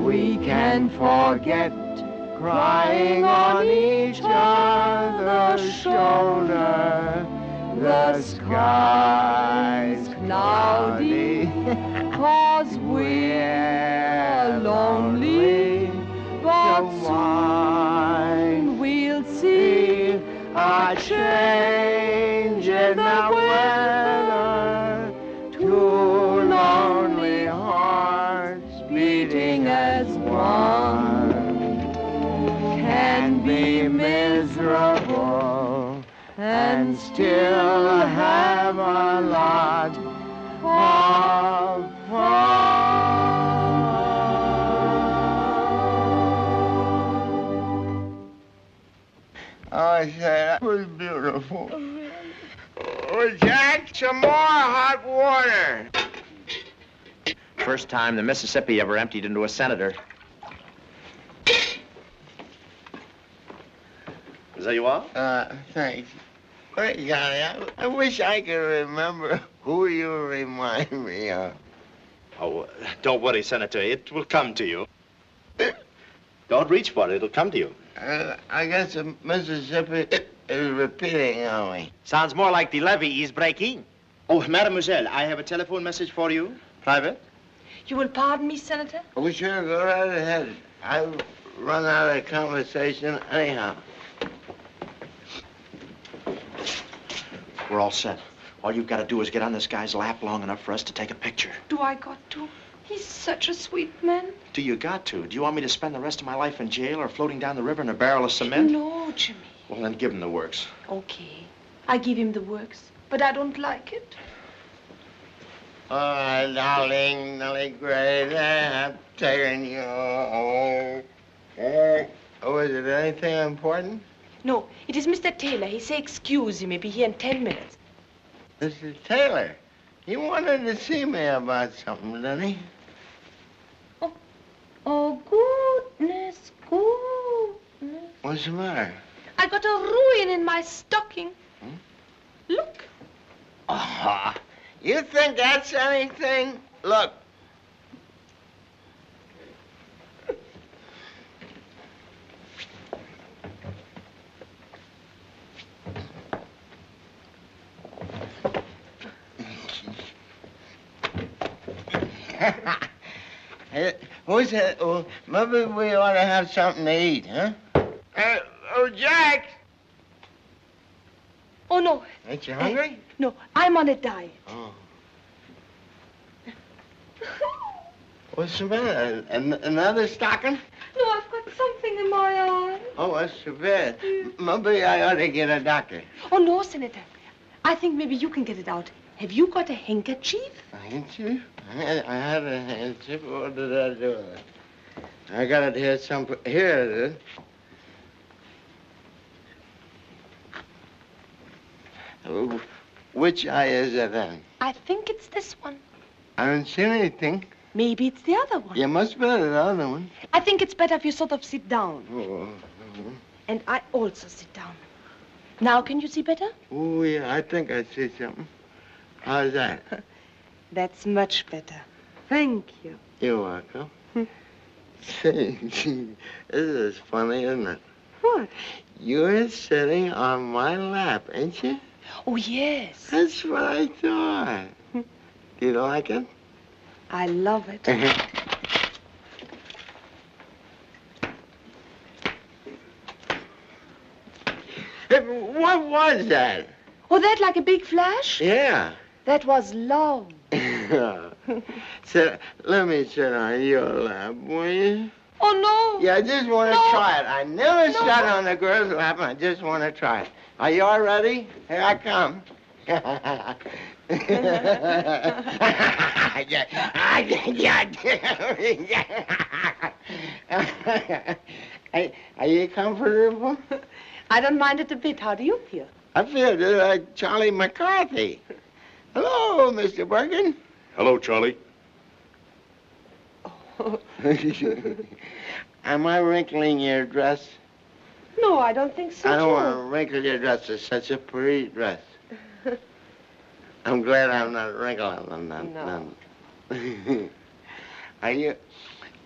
Speaker 10: we can forget crying on each other's shoulder. The sky's cloudy, 'cause we're lonely, but soon we'll see a change in the weather. Two lonely hearts beating as one can be miserable and still have a lot of fun. I said, that was beautiful. Oh, Jack, some more hot water.
Speaker 8: First time the Mississippi ever emptied into a senator. Is that you all?
Speaker 6: Thanks. Hey, Johnny, I wish I could remember who you remind me of.
Speaker 8: Oh, don't worry, Senator. It will come to you. Don't reach for it. It'll come to you.
Speaker 6: I guess the Mississippi is repeating on me.
Speaker 8: Sounds more like the levee is breaking. Oh, mademoiselle, I have a telephone message for you. Private.
Speaker 10: You will pardon me, Senator?
Speaker 6: Oh, sure, go right ahead. I've run out of conversation anyhow.
Speaker 8: We're all set. All you've got to do is get on this guy's lap long enough for us to take a picture.
Speaker 10: Do I got to? He's such a sweet man.
Speaker 8: Do you got to? Do you want me to spend the rest of my life in jail or floating down the river in a barrel of cement?
Speaker 10: No, Jimmy.
Speaker 8: Well, then give him the works.
Speaker 10: Okay. I give him the works, but I don't like it.
Speaker 6: Oh, darling, Nellie Gray, I'm taking you home. Oh, is it anything important?
Speaker 10: No, it is Mr. Taylor. He say excuse me, be here in 10 minutes.
Speaker 6: Mr. Taylor, he wanted to see me about something, didn't he?
Speaker 10: Oh, goodness, goodness.
Speaker 6: What's the matter?
Speaker 10: I got a ruin in my stocking.
Speaker 6: Hmm?
Speaker 10: Look.
Speaker 6: You think that's anything? Look. Who's that? Oh, maybe we ought to have something to eat, huh? Jack!
Speaker 10: Oh, no.
Speaker 6: Ain't you hungry?
Speaker 10: No, I'm on a diet.
Speaker 6: Oh. What's the matter? Another stocking?
Speaker 10: No, I've got something in my eye.
Speaker 6: Oh, that's too bad. Maybe I ought to get a doctor.
Speaker 10: Oh, no, Senator. I think maybe you can get it out. Have you got a handkerchief?
Speaker 6: A handkerchief? I had a handkerchief. What did I do with it? I got it here somewhere. Here it is. Oh, which eye is it in?
Speaker 10: I think it's this one.
Speaker 6: I haven't seen anything.
Speaker 10: Maybe it's the other one.
Speaker 6: You must be the other one.
Speaker 10: I think it's better if you sort of sit down.
Speaker 6: Oh,
Speaker 10: And I also sit down. Now can you see better?
Speaker 6: oh, yeah, I think I see something. How's that?
Speaker 10: That's much better. Thank you.
Speaker 6: You're welcome. Say, this is funny, isn't it?
Speaker 10: What?
Speaker 6: You're sitting on my lap, ain't you?
Speaker 10: Oh, yes.
Speaker 6: That's what I thought. Do you like it?
Speaker 10: I love it.
Speaker 6: What was that?
Speaker 10: Oh, that like a big flash?
Speaker 6: Yeah.
Speaker 10: That was love.
Speaker 6: So, let me sit on your lap, will you?
Speaker 10: Oh, no.
Speaker 6: Yeah, I just want to try it. I never sat on a girl's lap, and I just want to try it. Are you all ready? Here I come. Are you comfortable?
Speaker 10: I don't mind it a bit. How do you feel?
Speaker 6: I feel just like Charlie McCarthy. Hello, Mr. Bergen.
Speaker 5: Hello, Charlie.
Speaker 6: Am I wrinkling your dress?
Speaker 10: No, I don't think so.
Speaker 6: I don't want to wrinkle your dress. It's such a pretty dress. I'm glad I'm not wrinkling them.
Speaker 10: No.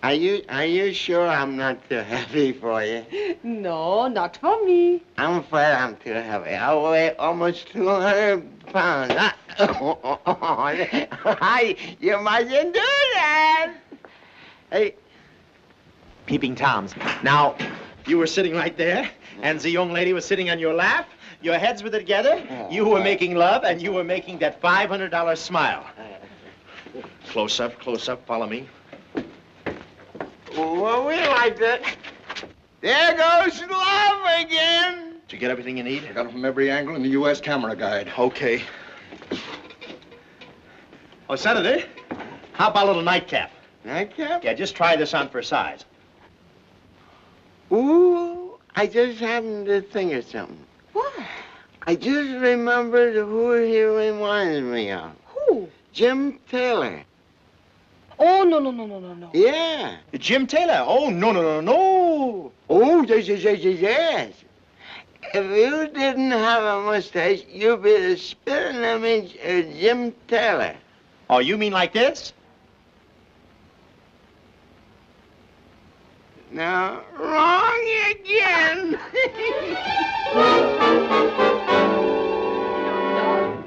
Speaker 6: Are you sure I'm not too heavy for you?
Speaker 10: No, not for me.
Speaker 6: I'm afraid I'm too heavy. I weigh almost 200 pounds. You mustn't do that.
Speaker 8: Hey, Peeping Toms. Now, you were sitting right there, and the young lady was sitting on your lap. Your heads were together. You were making love, and you were making that $500 smile. Close up, follow me.
Speaker 6: Well, we like that. There goes love again.
Speaker 8: Did you get everything you need?
Speaker 3: I got it from every angle in the U.S. camera guide.
Speaker 8: Okay. Oh, Senator, how about a little nightcap?
Speaker 6: Nightcap?
Speaker 8: Yeah, just try this on for size.
Speaker 6: Ooh, I just happened to think of something.
Speaker 10: What?
Speaker 6: I just remembered who he reminds me of.
Speaker 10: Who?
Speaker 6: Jim Taylor.
Speaker 10: Oh, no.
Speaker 6: Yeah.
Speaker 8: Jim Taylor? Oh, no.
Speaker 6: Oh, yes. If you didn't have a mustache, you'd be the spitting image of Jim Taylor.
Speaker 8: Oh, you mean like this?
Speaker 6: No, wrong again.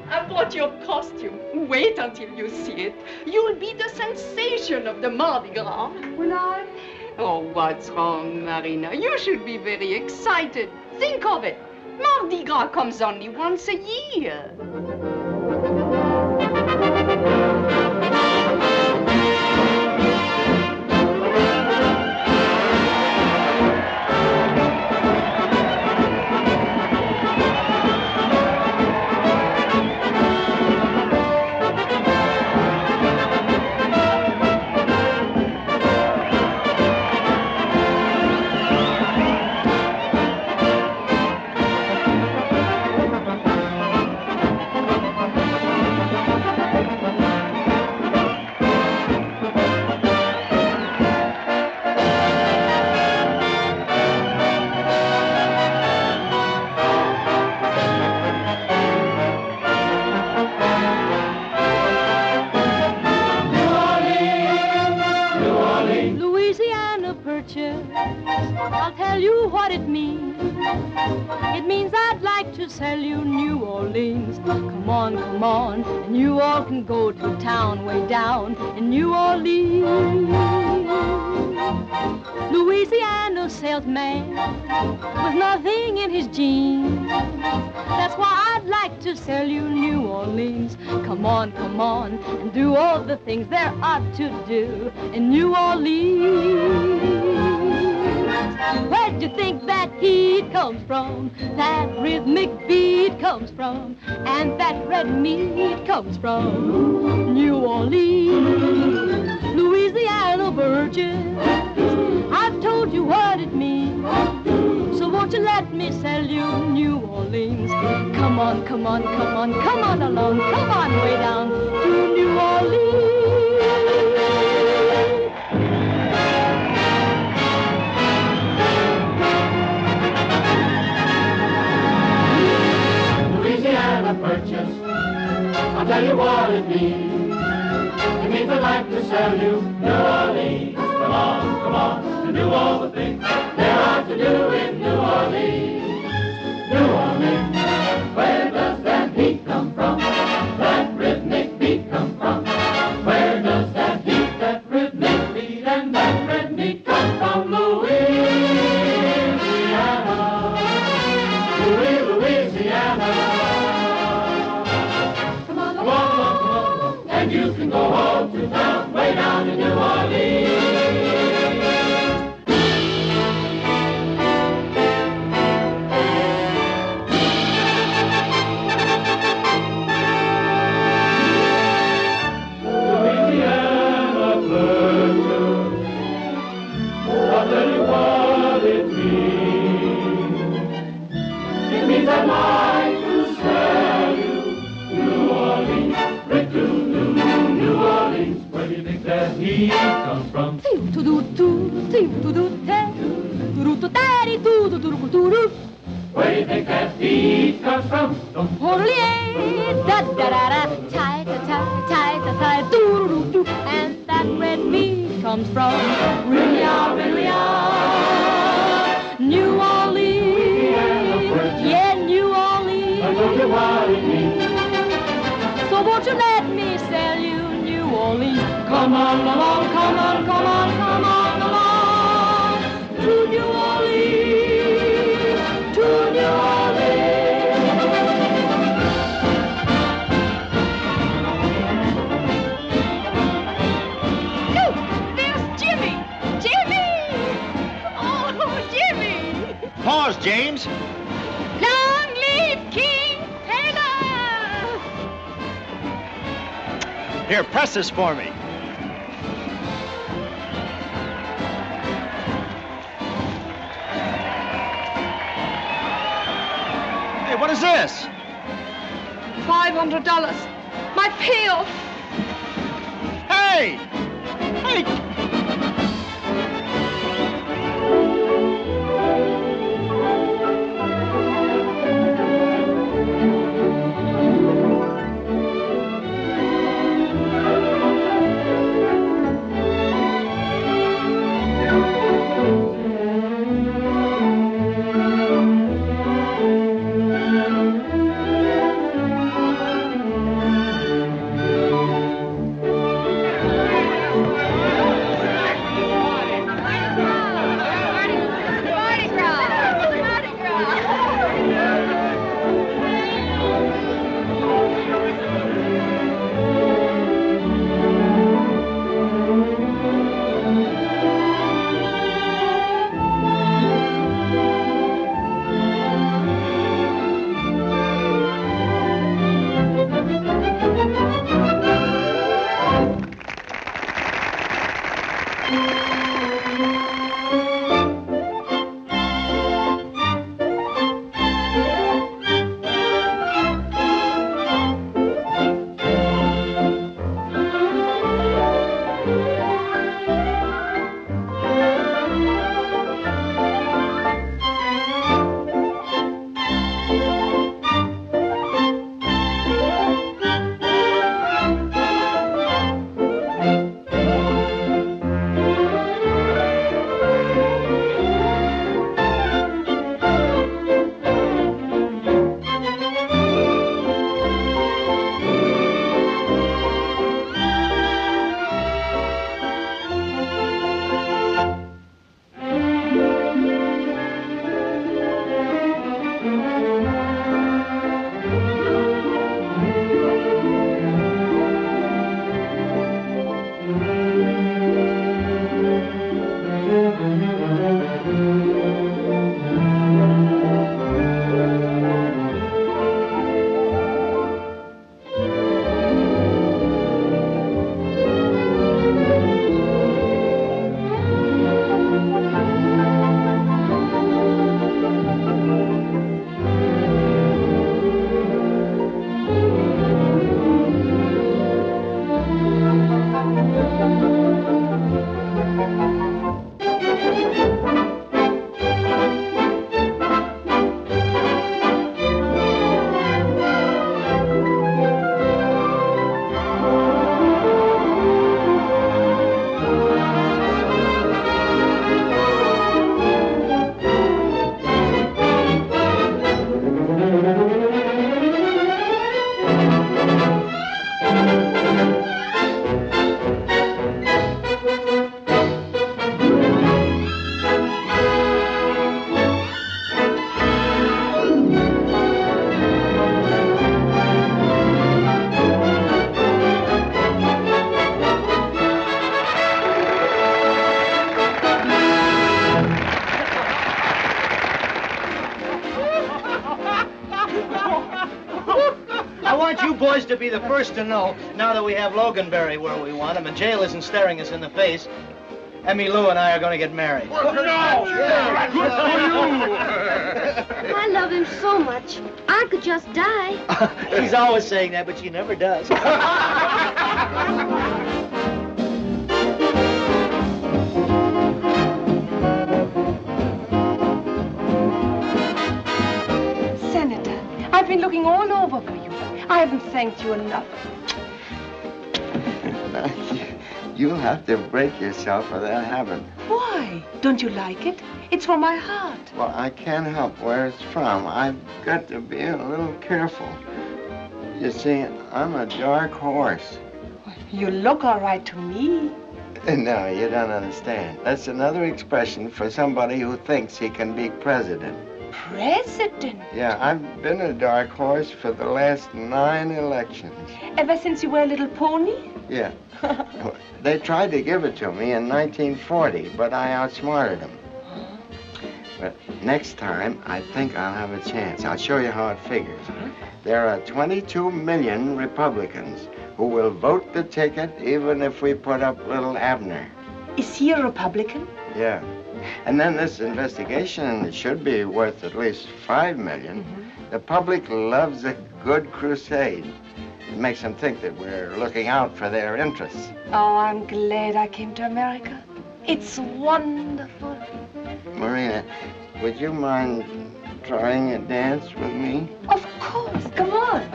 Speaker 9: I bought your costume. Wait until you see it. You'll be the sensation of the Mardi Gras.
Speaker 10: Will I?
Speaker 9: Oh, what's wrong, Marina? You should be very excited. Think of it. Mardi Gras comes only once a year.
Speaker 2: It means I'd like to sell you New Orleans. Come on, and you all can go to town way down in New Orleans. Louisiana salesman with nothing in his jeans. That's why I'd like to sell you New Orleans. Come on, and do all the things there are to do in New Orleans. Where'd you think that heat comes from? That rhythmic beat comes from, and that red meat comes from New Orleans. Louisiana virgin, I've told you what it means. So won't you let me sell you New Orleans? Come on along, come on way down to New Orleans.
Speaker 12: Louisiana purchase, I'll tell you what it means. It means I'd like to sell you New Orleans. Come on, and do all the things there are to do in New Orleans. New Orleans, where does that heat come from? That rhythmic beat come from? Where does that heat, that rhythmic beat, and that red meat come from? Louisiana, Louisiana. Come on, and you can go home to town, way down in New Orleans. I'd like to sell you New Orleans, right to New Orleans. Where do you think that heat comes from? Where do you think that heat comes from?
Speaker 2: Orleans, da-da-da-da, tie-ta-tie, doo-doo-doo, and that red meat comes from New Orleans, yeah, New Orleans.
Speaker 12: I told you what it means.
Speaker 2: So won't you let me sell you New Orleans? Come on along, to New Orleans, to New Orleans.
Speaker 9: Oh, there's Jimmy! Jimmy! Oh, Jimmy!
Speaker 8: Pause, James.
Speaker 9: Long live King Taylor!
Speaker 8: Here, press this for me. Hey, what is this?
Speaker 10: $500. My payoff.
Speaker 8: Hey! Hey!
Speaker 4: want you boys to be the first to know, now that we have Loganberry where we want him and jail isn't staring us in the face, Emmy Lou and I are going to get married.
Speaker 3: Well, no! Yeah, good for you!
Speaker 13: I love him so much. I could just die.
Speaker 4: He's always saying that, but she never does.
Speaker 10: Senator, I've been looking all over for you. I haven't thanked you enough.
Speaker 6: You'll have to break yourself for that habit.
Speaker 10: Why? Don't you like it? It's from my heart.
Speaker 6: Well, I can't help where it's from. I've got to be a little careful. You see, I'm a dark horse.
Speaker 10: You look all right to me.
Speaker 6: No, you don't understand. That's another expression for somebody who thinks he can be president.
Speaker 10: President?
Speaker 6: Yeah, I've been a dark horse for the last 9 elections.
Speaker 10: Ever since you were a little pony?
Speaker 6: Yeah. They tried to give it to me in 1940, but I outsmarted them. But next time, I think I'll have a chance. I'll show you how it figures. There are 22 million Republicans who will vote the ticket even if we put up little Abner.
Speaker 10: Is he a Republican?
Speaker 6: Yeah. And then this investigation should be worth at least 5 million. The public loves a good crusade. It makes them think that we're looking out for their interests.
Speaker 10: Oh, I'm glad I came to America. It's wonderful.
Speaker 6: Marina, would you mind trying a dance with me?
Speaker 10: Of course. Come on.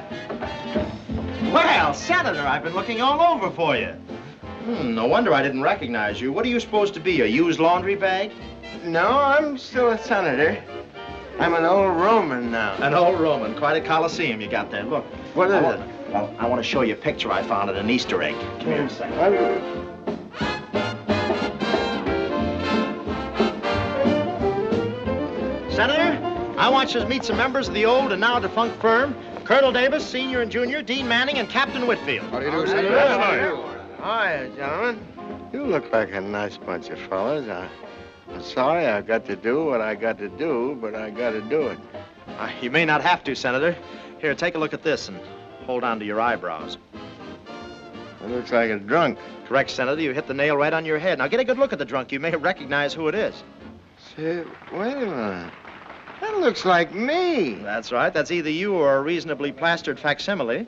Speaker 8: Well, Senator, I've been looking all over for you. No wonder I didn't recognize you. What are you supposed to be, a used laundry bag?
Speaker 6: No, I'm still a senator. I'm an old Roman now.
Speaker 8: An old Roman. Quite a coliseum you got there. Look.
Speaker 6: What is it?
Speaker 8: Well, I want to show you a picture I found at an Easter egg. Come here a second. Senator, I want you to meet some members of the old and now defunct firm. Colonel Davis, Senior and Junior, Dean Manning, and Captain Whitfield.
Speaker 3: How do you do, Senator?
Speaker 6: Hi, gentlemen. You look like a nice bunch of fellas. I'm sorry I've got to do what I got to do, but I got to do it.
Speaker 8: You may not have to, Senator. Here, take a look at this and hold on to your eyebrows.
Speaker 6: It looks like a drunk.
Speaker 8: Correct, Senator. You hit the nail right on your head. Now, get a good look at the drunk. You may recognize who it is.
Speaker 6: Say, wait a minute. That looks like me.
Speaker 8: That's right. That's either you or a reasonably plastered facsimile.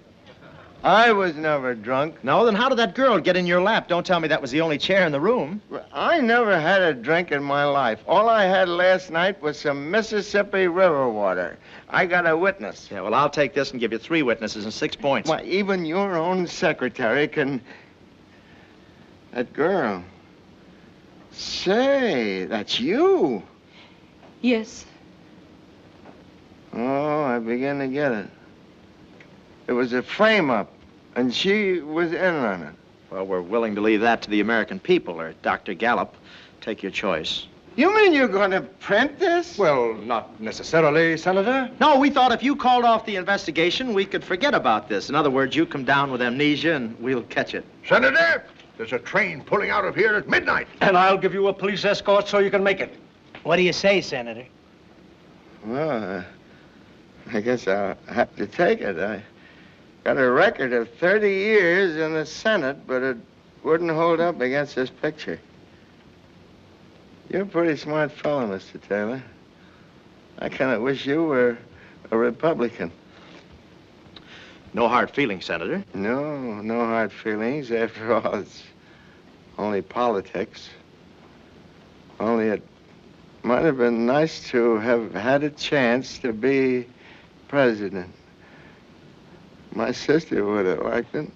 Speaker 6: I was never drunk.
Speaker 8: No, then how did that girl get in your lap? Don't tell me that was the only chair in the room.
Speaker 6: I never had a drink in my life. All I had last night was some Mississippi River water. I got a witness.
Speaker 8: Yeah, well, I'll take this and give you 3 witnesses and 6 points.
Speaker 6: Why, even your own secretary can... That girl. Say, that's you.
Speaker 10: Yes.
Speaker 6: Oh, I begin to get it. It was a frame-up, and she was in on it.
Speaker 8: Well, we're willing to leave that to the American people, or Dr. Gallup. Take your choice.
Speaker 6: You mean you're going to print this?
Speaker 1: Well, not necessarily, Senator.
Speaker 8: No, we thought if you called off the investigation, we could forget about this. In other words, you come down with amnesia, and we'll catch it.
Speaker 3: Senator, there's a train pulling out of here at midnight.
Speaker 5: And I'll give you a police escort so you can make it.
Speaker 4: What do you say, Senator?
Speaker 6: Well, I guess I'll have to take it. I got a record of 30 years in the Senate, but it wouldn't hold up against this picture. You're a pretty smart fellow, Mr. Taylor. I kind of wish you were a Republican.
Speaker 8: No hard feelings, Senator.
Speaker 6: No hard feelings. After all, it's only politics. Only it might have been nice to have had a chance to be president. My sister would have liked it.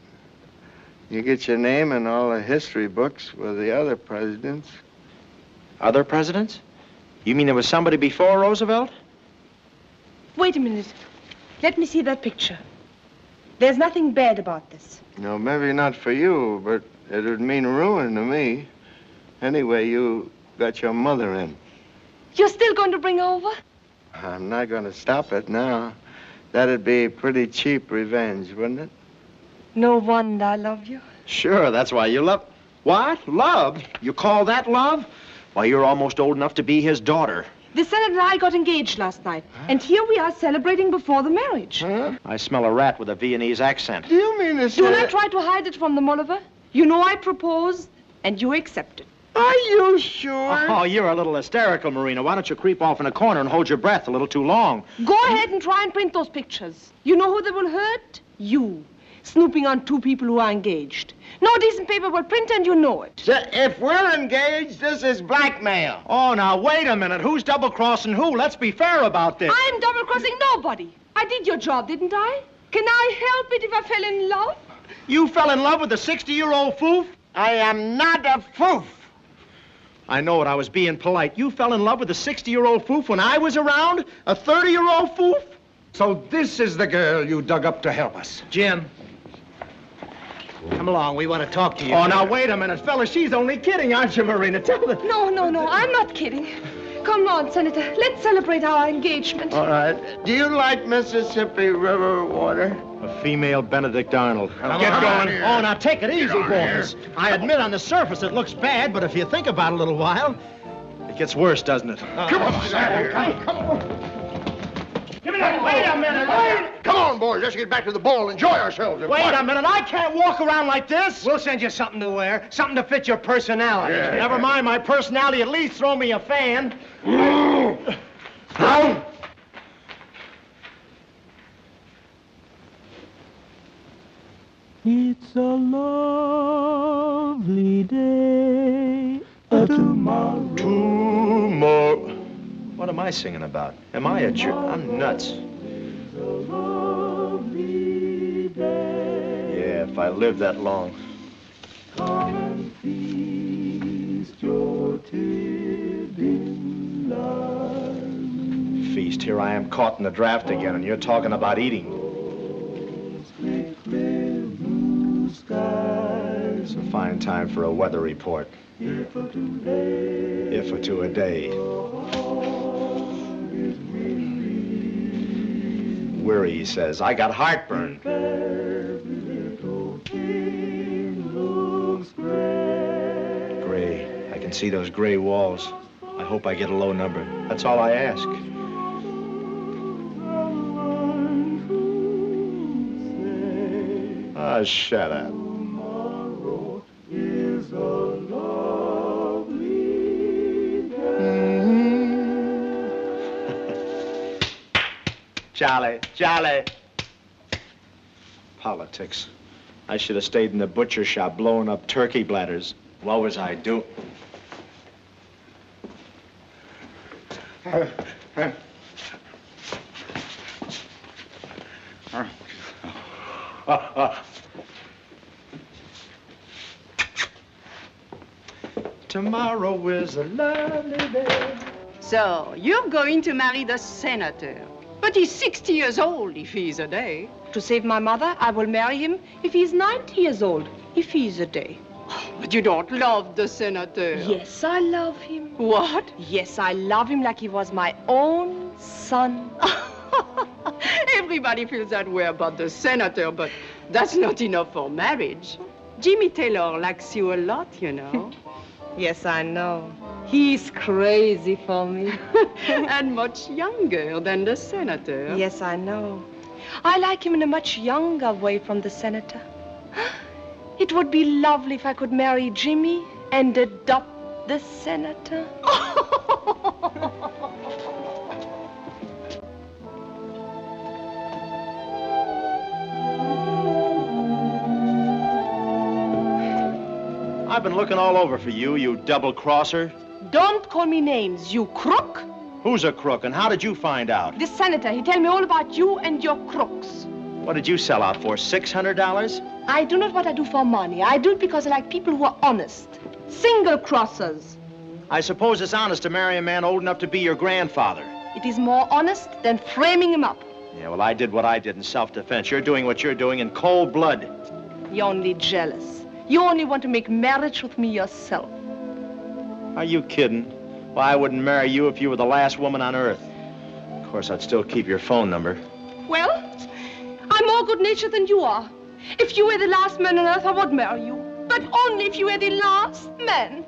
Speaker 6: You get your name in all the history books with the other presidents.
Speaker 8: Other presidents? You mean there was somebody before Roosevelt?
Speaker 10: Wait a minute. Let me see that picture. There's nothing bad about this.
Speaker 6: No, maybe not for you, but it would mean ruin to me. Anyway, you got your mother in.
Speaker 10: You're still going to bring her over?
Speaker 6: I'm not going to stop it now. That'd be pretty cheap revenge, wouldn't it?
Speaker 10: No wonder I love you.
Speaker 8: Sure, that's why you love... What? Love? You call that love? Why, you're almost old enough to be his daughter.
Speaker 10: The senator and I got engaged last night. And here we are celebrating before the marriage.
Speaker 8: I smell a rat with a Viennese accent.
Speaker 6: Do you mean to say...
Speaker 10: Don't I try to hide it from them, Oliver? You know I proposed, and you accepted.
Speaker 6: Are you sure?
Speaker 8: Oh, you're a little hysterical, Marina. Why don't you creep off in a corner and hold your breath a little too long?
Speaker 10: Go ahead and try and print those pictures. You know who they will hurt? You. Snooping on two people who are engaged. No decent paper will print, and you know it.
Speaker 6: So if we're engaged, this is blackmail.
Speaker 8: Oh, now, wait a minute. Who's double-crossing who? Let's be fair about this.
Speaker 10: I'm double-crossing nobody. I did your job, didn't I? Can I help it if I fell in love?
Speaker 8: You fell in love with a 60-year-old foof?
Speaker 6: I am not a foof.
Speaker 8: I know it. I was being polite. You fell in love with a 60-year-old foof when I was around? A 30-year-old foof?
Speaker 3: So this is the girl you dug up to help us.
Speaker 4: Jim. Come along. We want to talk to you.
Speaker 8: Oh, now, wait a minute, fella. She's only kidding, aren't you, Marina? Tell her.
Speaker 10: No, I'm not kidding. Come on, Senator. Let's celebrate our engagement.
Speaker 6: All right. Do you like Mississippi River water?
Speaker 8: A female Benedict Arnold.
Speaker 3: Get going.
Speaker 8: Oh, now, take it easy, boys. I admit on the surface it looks bad, but if you think about it a little while, it gets worse, doesn't it?
Speaker 3: Come on, come on.
Speaker 8: Wait a minute. Wait.
Speaker 3: Come on, boys. Let's get back to the ball and enjoy ourselves.
Speaker 8: Wait a minute. I can't walk around like this.
Speaker 4: We'll send you something to wear, something to fit your personality.
Speaker 3: Yeah.
Speaker 8: Never mind my personality. At least throw me a fan.
Speaker 3: Now.
Speaker 12: It's a lovely day. Tomorrow.
Speaker 8: Tomorrow. What am I singing about? Am I a jerk? I'm nuts. Yeah, if I live that long.
Speaker 12: Come and feast your
Speaker 8: Feast. Here I am caught in the draft again, and you're talking about eating. It's a fine time for a weather report. If for a day. Weary, he says. I got heartburn. Gray. I can see those gray walls. I hope I get a low number. That's all I ask. Ah, shut up. Jolly, jolly. Politics. I should have stayed in the butcher shop blowing up turkey bladders. What was I doing? Tomorrow is a lovely day.
Speaker 9: So, you're going to marry the senator. But he's 60 years old if he's a day.
Speaker 10: To save my mother, I will marry him if he's 90 years old, if he's a day.
Speaker 9: But you don't love the senator.
Speaker 10: Yes, I love him.
Speaker 9: What?
Speaker 10: Yes, I love him like he was my own son.
Speaker 9: Everybody feels that way about the senator, but that's not enough for marriage. Jimmy Taylor likes you a lot, you know.
Speaker 10: Yes, I know. He's crazy for me.
Speaker 9: And much younger than the senator.
Speaker 10: Yes, I know. I like him in a much younger way from the senator. It would be lovely if I could marry Jimmy and adopt the senator.
Speaker 8: I've been looking all over for you, you double-crosser.
Speaker 10: Don't call me names, you crook.
Speaker 8: Who's a crook, and how did you find out?
Speaker 10: The senator, he tell me all about you and your crooks.
Speaker 8: What did you sell out for, $600?
Speaker 10: I do not what I do for money. I do it because I like people who are honest. Single crossers.
Speaker 8: I suppose it's honest to marry a man old enough to be your grandfather.
Speaker 10: It is more honest than framing him up.
Speaker 8: Yeah, well, I did what I did in self-defense. You're doing what you're doing in cold blood.
Speaker 10: You're only jealous. You only want to make marriage with me yourself.
Speaker 8: Are you kidding? Well, I wouldn't marry you if you were the last woman on earth. Of course, I'd still keep your phone number.
Speaker 10: Well, I'm more good-natured than you are. If you were the last man on earth, I would marry you. But only if you were the last man.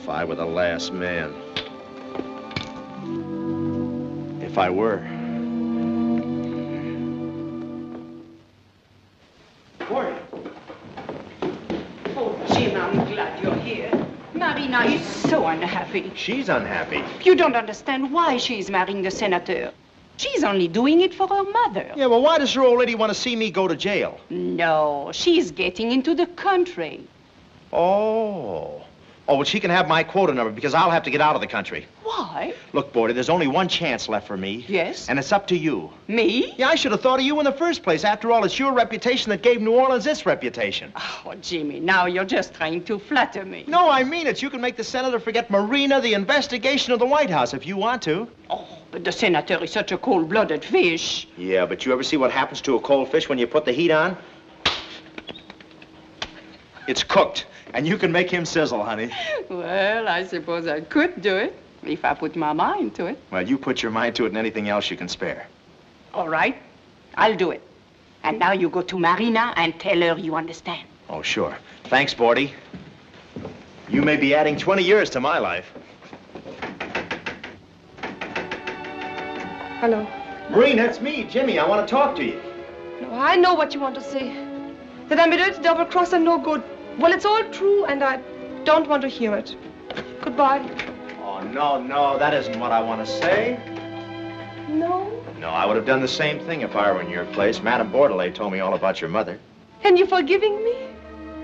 Speaker 8: If I were the last man. If I were.
Speaker 9: Warren. Oh, Jim, I'm glad you're here. Marina is so unhappy.
Speaker 8: She's unhappy.
Speaker 9: You don't understand why she's marrying the senator. She's only doing it for her mother.
Speaker 8: Yeah, well, why does her old lady want to see me go to jail?
Speaker 9: No, she's getting into the country.
Speaker 8: Oh. Oh, well, she can have my quota number because I'll have to get out of the country.
Speaker 9: Why?
Speaker 8: Look, Bordy, there's only one chance left for me.
Speaker 9: Yes?
Speaker 8: And it's up to you.
Speaker 9: Me?
Speaker 8: Yeah, I should have thought of you in the first place. After all, it's your reputation that gave New Orleans its reputation.
Speaker 9: Oh, Jimmy, now you're just trying to flatter me.
Speaker 8: No, I mean it. You can make the senator forget Marina, the investigation of the White House, if you want to.
Speaker 9: Oh, but the senator is such a cold-blooded fish.
Speaker 8: Yeah, but you ever see what happens to a cold fish when you put the heat on? It's cooked, and you can make him sizzle, honey.
Speaker 9: Well, I suppose I could do it, if I put my mind to it.
Speaker 8: Well, you put your mind to it and anything else you can spare.
Speaker 9: All right, I'll do it. And now you go to Marina and tell her you understand.
Speaker 8: Oh, sure. Thanks, Bordy. You may be adding 20 years to my life.
Speaker 10: Hello.
Speaker 8: Maureen, that's me, Jimmy. I want to talk to you.
Speaker 10: No, I know what you want to say. That I'm a dirty double-cross and no good. Well, it's all true, and I don't want to hear it. Goodbye.
Speaker 8: Oh, no, that isn't what I want to say.
Speaker 10: No?
Speaker 8: No, I would have done the same thing if I were in your place. Madame Bordelais told me all about your mother.
Speaker 10: And you forgiving me?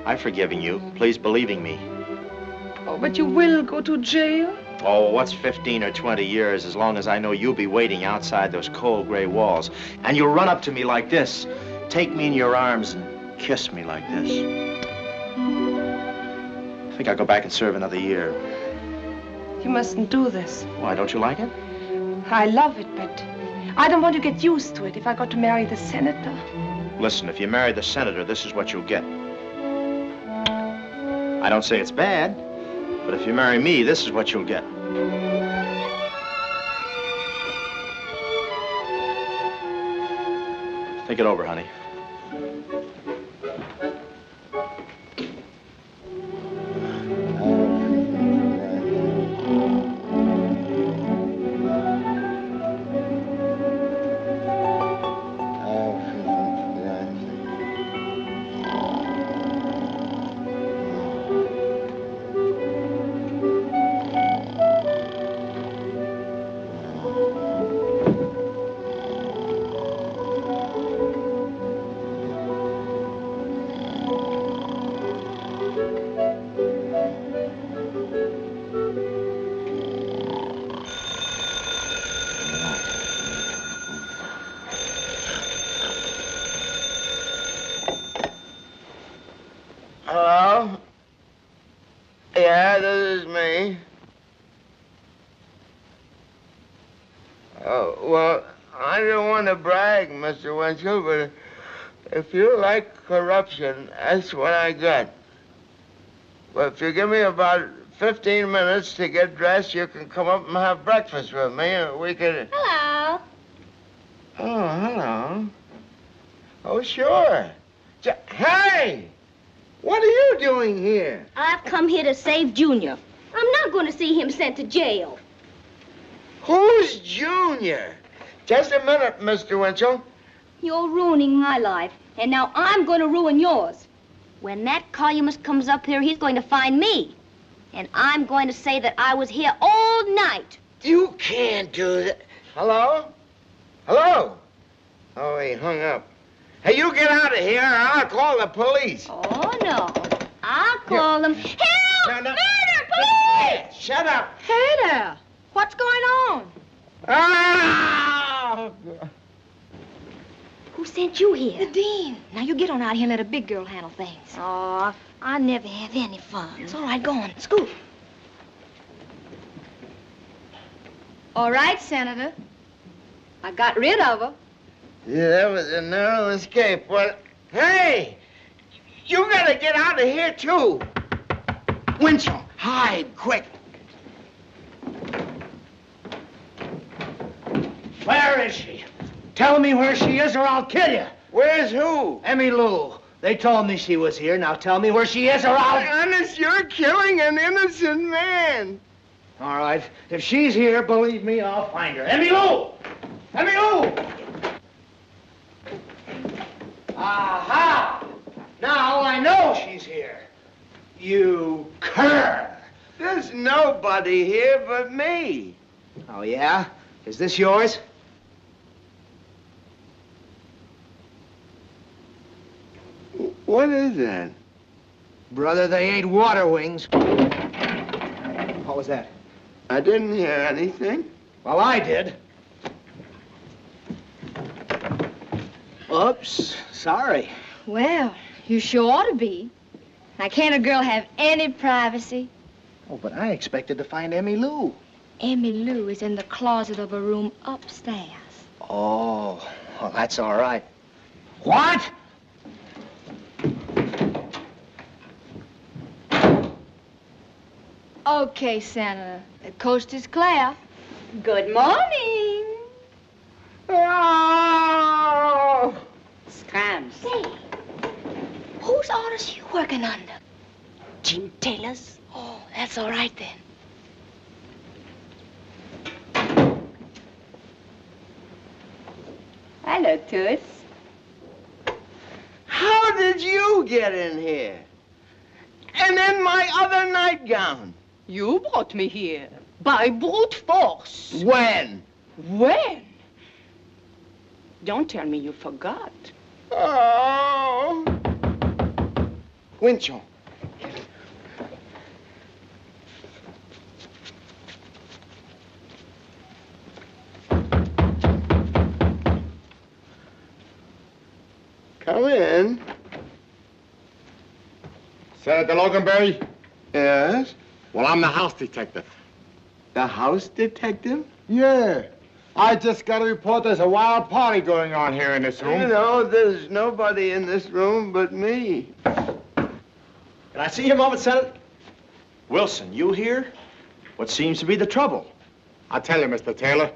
Speaker 8: I'm forgiving you. Please believing me.
Speaker 10: Oh, but you will go to jail?
Speaker 8: Oh, what's 15 or 20 years as long as I know you'll be waiting outside those cold gray walls. And you'll run up to me like this, take me in your arms and kiss me like this. I think I'll go back and serve another year.
Speaker 10: You mustn't do this.
Speaker 8: Why, don't you like it?
Speaker 10: I love it, but I don't want to get used to it if I got to marry the senator.
Speaker 8: Listen, if you marry the senator, this is what you'll get. I don't say it's bad, but if you marry me, this is what you'll get. Think it over, honey.
Speaker 6: Hello? Yeah, this is me. Oh, well, I don't want to brag, Mr. Winchell, but if you like corruption, that's what I got. But if you give me about 15 minutes to get dressed, you can come up and have breakfast with me, and we could...
Speaker 13: Hello.
Speaker 6: Oh, hello. Oh, sure. Hey! What are you doing here?
Speaker 13: I've come here to save Junior. I'm not going to see him sent to jail.
Speaker 6: Who's Junior? Just a minute, Mr. Winchell.
Speaker 13: You're ruining my life, and now I'm going to ruin yours. When that columnist comes up here, he's going to find me. And I'm going to say that I was here all night.
Speaker 6: You can't do that. Hello? Hello? Oh, he hung up. Hey, you get out of here, or I'll call the police.
Speaker 13: Oh, no. I'll call them. Help!
Speaker 6: No.
Speaker 13: Murder! Police!
Speaker 6: Hey, shut up.
Speaker 10: Hey there. What's going on?
Speaker 6: Ah!
Speaker 13: Who sent you here?
Speaker 11: The dean. Now you get on out here and let a big girl handle things.
Speaker 13: Oh, I never have any fun.
Speaker 11: It's all right, go on. Scoot.
Speaker 13: All right, Senator. I got rid of her.
Speaker 6: Yeah, that was a narrow escape. Well, hey! You gotta get out of here, too. Winchell, hide, quick.
Speaker 4: Where is she? Tell me where she is or I'll kill you.
Speaker 6: Where's who?
Speaker 4: Emmy Lou. They told me she was here. Now tell me where she is or I'll...
Speaker 6: Honest, you're killing an innocent man.
Speaker 4: All right. If she's here, believe me, I'll find her. Emmylou! Emmylou! Aha! Now I know she's here. You cur!
Speaker 6: There's nobody here but me.
Speaker 4: Oh, yeah? Is this yours?
Speaker 6: What is that?
Speaker 4: Brother, they ain't water wings. What was that?
Speaker 6: I didn't hear anything.
Speaker 4: Well, I did. Oops, sorry.
Speaker 11: Well, you sure ought to be. Now, can't a girl have any privacy?
Speaker 4: Oh, but I expected to find Emmylou.
Speaker 11: Emmylou is in the closet of a room upstairs.
Speaker 4: Oh, well, that's all right. What?
Speaker 11: Okay, Senator. The coast is clear.
Speaker 13: Good morning.
Speaker 4: Oh!
Speaker 13: Scrams.
Speaker 11: Say, whose orders you working under?
Speaker 13: Jim Taylor's.
Speaker 11: Oh, that's all right then.
Speaker 13: Hello, Toots.
Speaker 6: How did you get in here? And in my other nightgown.
Speaker 9: You brought me here by brute force.
Speaker 6: When?
Speaker 9: When? Don't tell me you forgot.
Speaker 6: Oh.
Speaker 4: Winchell.
Speaker 6: Come in.
Speaker 7: Senator Loganberry?
Speaker 6: Yes?
Speaker 7: Well, I'm the house detective.
Speaker 6: The house detective?
Speaker 7: Yeah. I just got a report there's a wild party going on here in this room.
Speaker 6: You know, there's nobody in this room but me.
Speaker 8: Can I see you a moment, Senator? Wilson, you here? What seems to be the trouble?
Speaker 7: I'll tell you, Mr. Taylor.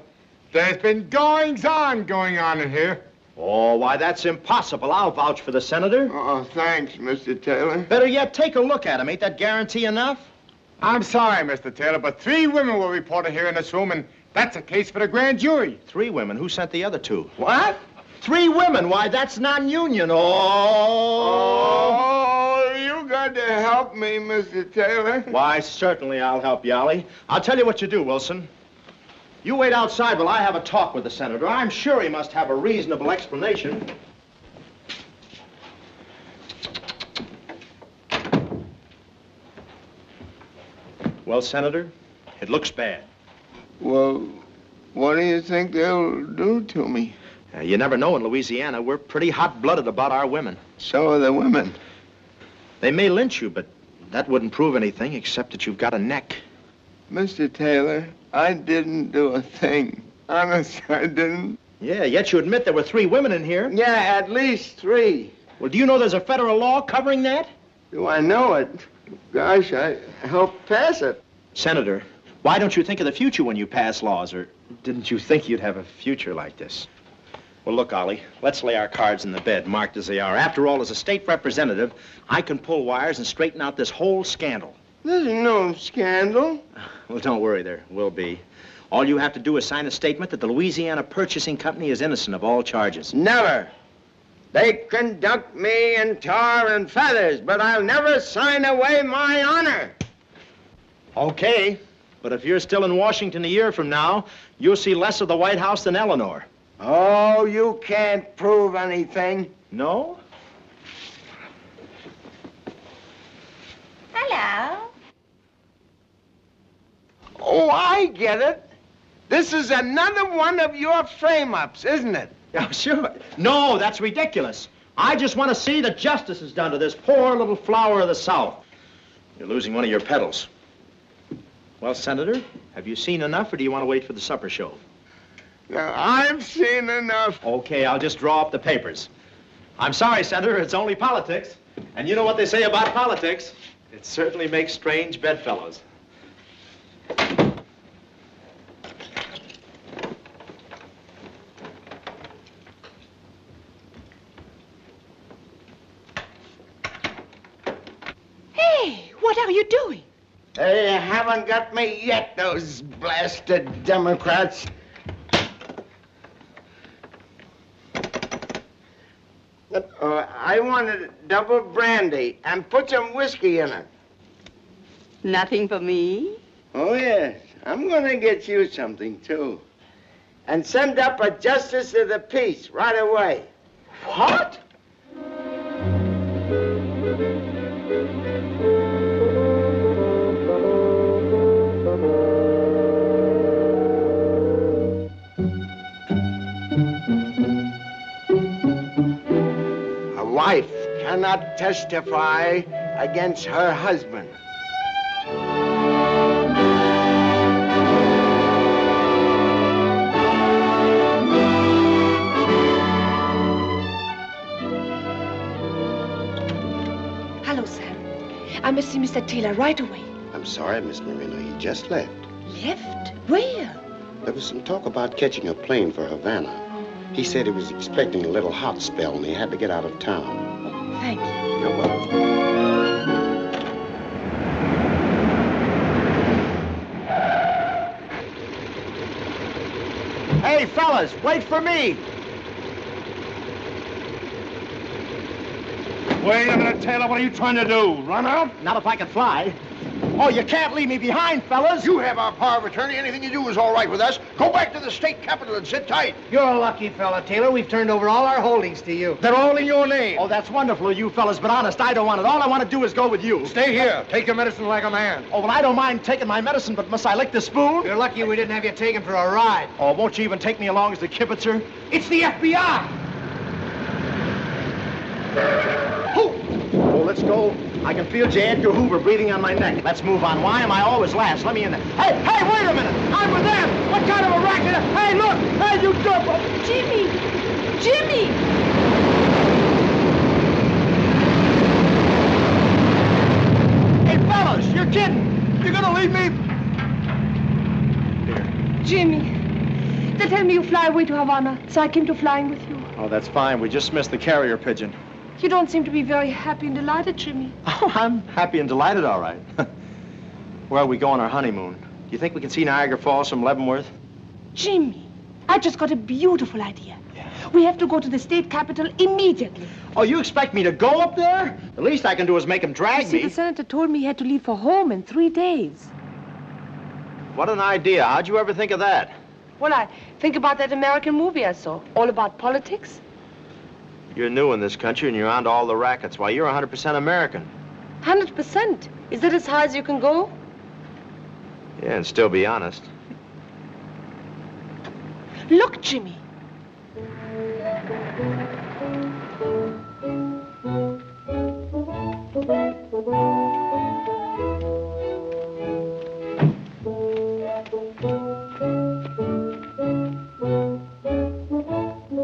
Speaker 7: There's been goings-on going on in here.
Speaker 8: Oh, why, that's impossible. I'll vouch for the senator.
Speaker 6: Oh, thanks, Mr. Taylor.
Speaker 8: Better yet, take a look at him. Ain't that guarantee enough?
Speaker 7: I'm sorry, Mr. Taylor, but 3 women were reported here in this room, and that's a case for the grand jury.
Speaker 8: 3 women? Who sent the other 2?
Speaker 6: What?
Speaker 8: 3 women? Why, that's non-union.
Speaker 6: Oh, you got to help me, Mr. Taylor.
Speaker 8: Why, certainly I'll help you, Ollie. I'll tell you what you do, Wilson. You wait outside while I have a talk with the senator. I'm sure he must have a reasonable explanation. Well, Senator, it looks bad.
Speaker 6: Well, what do you think they'll do to me?
Speaker 8: You never know in Louisiana. We're pretty hot-blooded about our women.
Speaker 6: So are the women.
Speaker 8: They may lynch you, but that wouldn't prove anything except that you've got a neck.
Speaker 6: Mr. Taylor, I didn't do a thing. Honest, I didn't.
Speaker 8: Yeah, yet you admit there were 3 women in here.
Speaker 6: Yeah, at least 3.
Speaker 8: Well, do you know there's a federal law covering that?
Speaker 6: Do I know it? Gosh, I helped pass it.
Speaker 8: Senator, why don't you think of the future when you pass laws, or didn't you think you'd have a future like this? Well, look, Ollie, let's lay our cards in the bed, marked as they are. After all, as a state representative, I can pull wires and straighten out this whole scandal.
Speaker 6: There's no scandal.
Speaker 8: Well, don't worry, there will be. All you have to do is sign a statement that the Louisiana Purchasing Company is innocent of all charges.
Speaker 6: Never. They can dunk me in tar and feathers, but I'll never sign away my honor.
Speaker 8: Okay, but if you're still in Washington a year from now, you'll see less of the White House than Eleanor.
Speaker 6: Oh, you can't prove anything.
Speaker 8: No?
Speaker 13: Hello.
Speaker 6: Oh, I get it. This is another one of your frame-ups, isn't it?
Speaker 8: Yeah, sure. No, that's ridiculous. I just want to see that justice is done to this poor little flower of the South. You're losing one of your petals. Well, Senator, have you seen enough, or do you want to wait for the supper show?
Speaker 6: Now, I've seen enough.
Speaker 8: Okay, I'll just draw up the papers. I'm sorry, Senator, it's only politics. And you know what they say about politics? It certainly makes strange bedfellows.
Speaker 10: are you doing?
Speaker 6: They haven't got me yet, those blasted Democrats. I wanted double brandy and put some whiskey in it.
Speaker 9: Nothing for me?
Speaker 6: Oh, yes. I'm gonna get you something, too. And send up a justice of the peace right away.
Speaker 4: What?
Speaker 6: A wife cannot testify against her husband.
Speaker 10: Hello, Sam. I must see Mr. Taylor right away.
Speaker 14: I'm sorry, Miss Marino. He just left.
Speaker 10: Left? Where?
Speaker 14: There was some talk about catching a plane for Havana. He said he was expecting a little hot spell and he had to get out of town.
Speaker 10: Thank you.
Speaker 14: You're welcome.
Speaker 8: Hey, fellas, wait for me.
Speaker 5: Wait a minute, Taylor. What are you trying to do? Run out?
Speaker 8: Not if I can fly. Oh, you can't leave me behind, fellas.
Speaker 3: You have our power of attorney. Anything you do is all right with us. Go back to the state capitol and sit tight.
Speaker 4: You're a lucky fella, Taylor. We've turned over all our holdings to you.
Speaker 3: They're all in your name.
Speaker 8: Oh, that's wonderful of you fellas, but honest, I don't want it. All I want to do is go with you.
Speaker 3: Stay here. Take your medicine like a man.
Speaker 8: Oh, well, I don't mind taking my medicine, but must I lick the spoon?
Speaker 4: You're lucky we didn't have you taken for a ride.
Speaker 8: Oh, won't you even take me along as the kibitzer?
Speaker 4: It's the FBI!
Speaker 8: Oh, let's go. I can feel J. Edgar Hoover breathing on my neck. Let's move on. Why am I always last? Let me in there. Hey, wait a minute. I'm with them. What kind of a racket? Hey, look. Hey, you dope.
Speaker 10: Jimmy! Jimmy!
Speaker 8: Hey, fellas, you're kidding. You're gonna leave me?
Speaker 10: Jimmy, they tell me you fly away to Havana, so I came to flying with you.
Speaker 8: Oh, that's fine. We just missed the carrier pigeon.
Speaker 10: You don't seem to be very happy and delighted, Jimmy.
Speaker 8: Oh, I'm happy and delighted, all right. Where are we going on our honeymoon? Do you think we can see Niagara Falls from Leavenworth?
Speaker 10: Jimmy, I just got a beautiful idea. Yeah. We have to go to the state capitol immediately.
Speaker 8: Oh, you expect me to go up there? The least I can do is make him drag
Speaker 10: See,
Speaker 8: me.
Speaker 10: the senator told me he had to leave for home in 3 days.
Speaker 8: What an idea. How'd you ever think of that?
Speaker 10: Well, I think about that American movie I saw, all about politics.
Speaker 8: You're new in this country and you're onto all the rackets. Why, you're 100% American.
Speaker 10: 100%? Is that as high as you can go?
Speaker 8: Yeah, and still be honest.
Speaker 10: Look, Jimmy.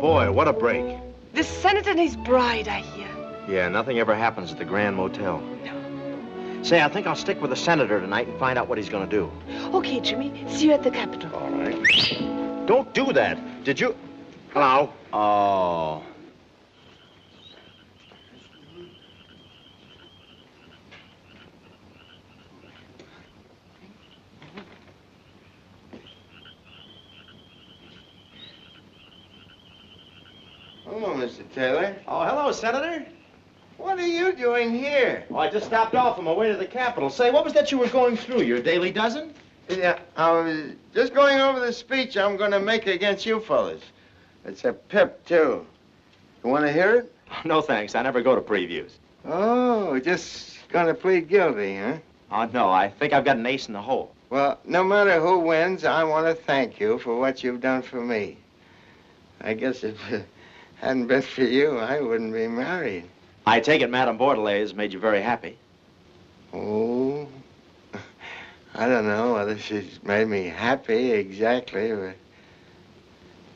Speaker 8: Boy, what a break.
Speaker 10: The senator and his bride, I hear.
Speaker 8: Yeah, nothing ever happens at the Grand Motel.
Speaker 10: No.
Speaker 8: Say, I think I'll stick with the senator tonight and find out what he's gonna do.
Speaker 10: Okay, Jimmy. See you at the capitol.
Speaker 8: All right. Don't do that. Did you? Hello? Oh.
Speaker 6: Hello, Mr. Taylor.
Speaker 8: Oh, hello, Senator.
Speaker 6: What are you doing here?
Speaker 8: Oh, I just stopped off on my way to the Capitol. Say, what was that you were going through? Your daily dozen?
Speaker 6: Yeah, I was just going over the speech I'm going to make against you fellas. It's a pip, too. You want to hear it?
Speaker 8: No, thanks. I never go to previews.
Speaker 6: Oh, just going to plead guilty, huh?
Speaker 8: Oh, no. I think I've got an ace in the hole.
Speaker 6: Well, no matter who wins, I want to thank you for what you've done for me. I guess if it hadn't been for you, I wouldn't be married.
Speaker 8: I take it Madame Bordelais has made you very happy.
Speaker 6: Oh, I don't know whether she's made me happy exactly, but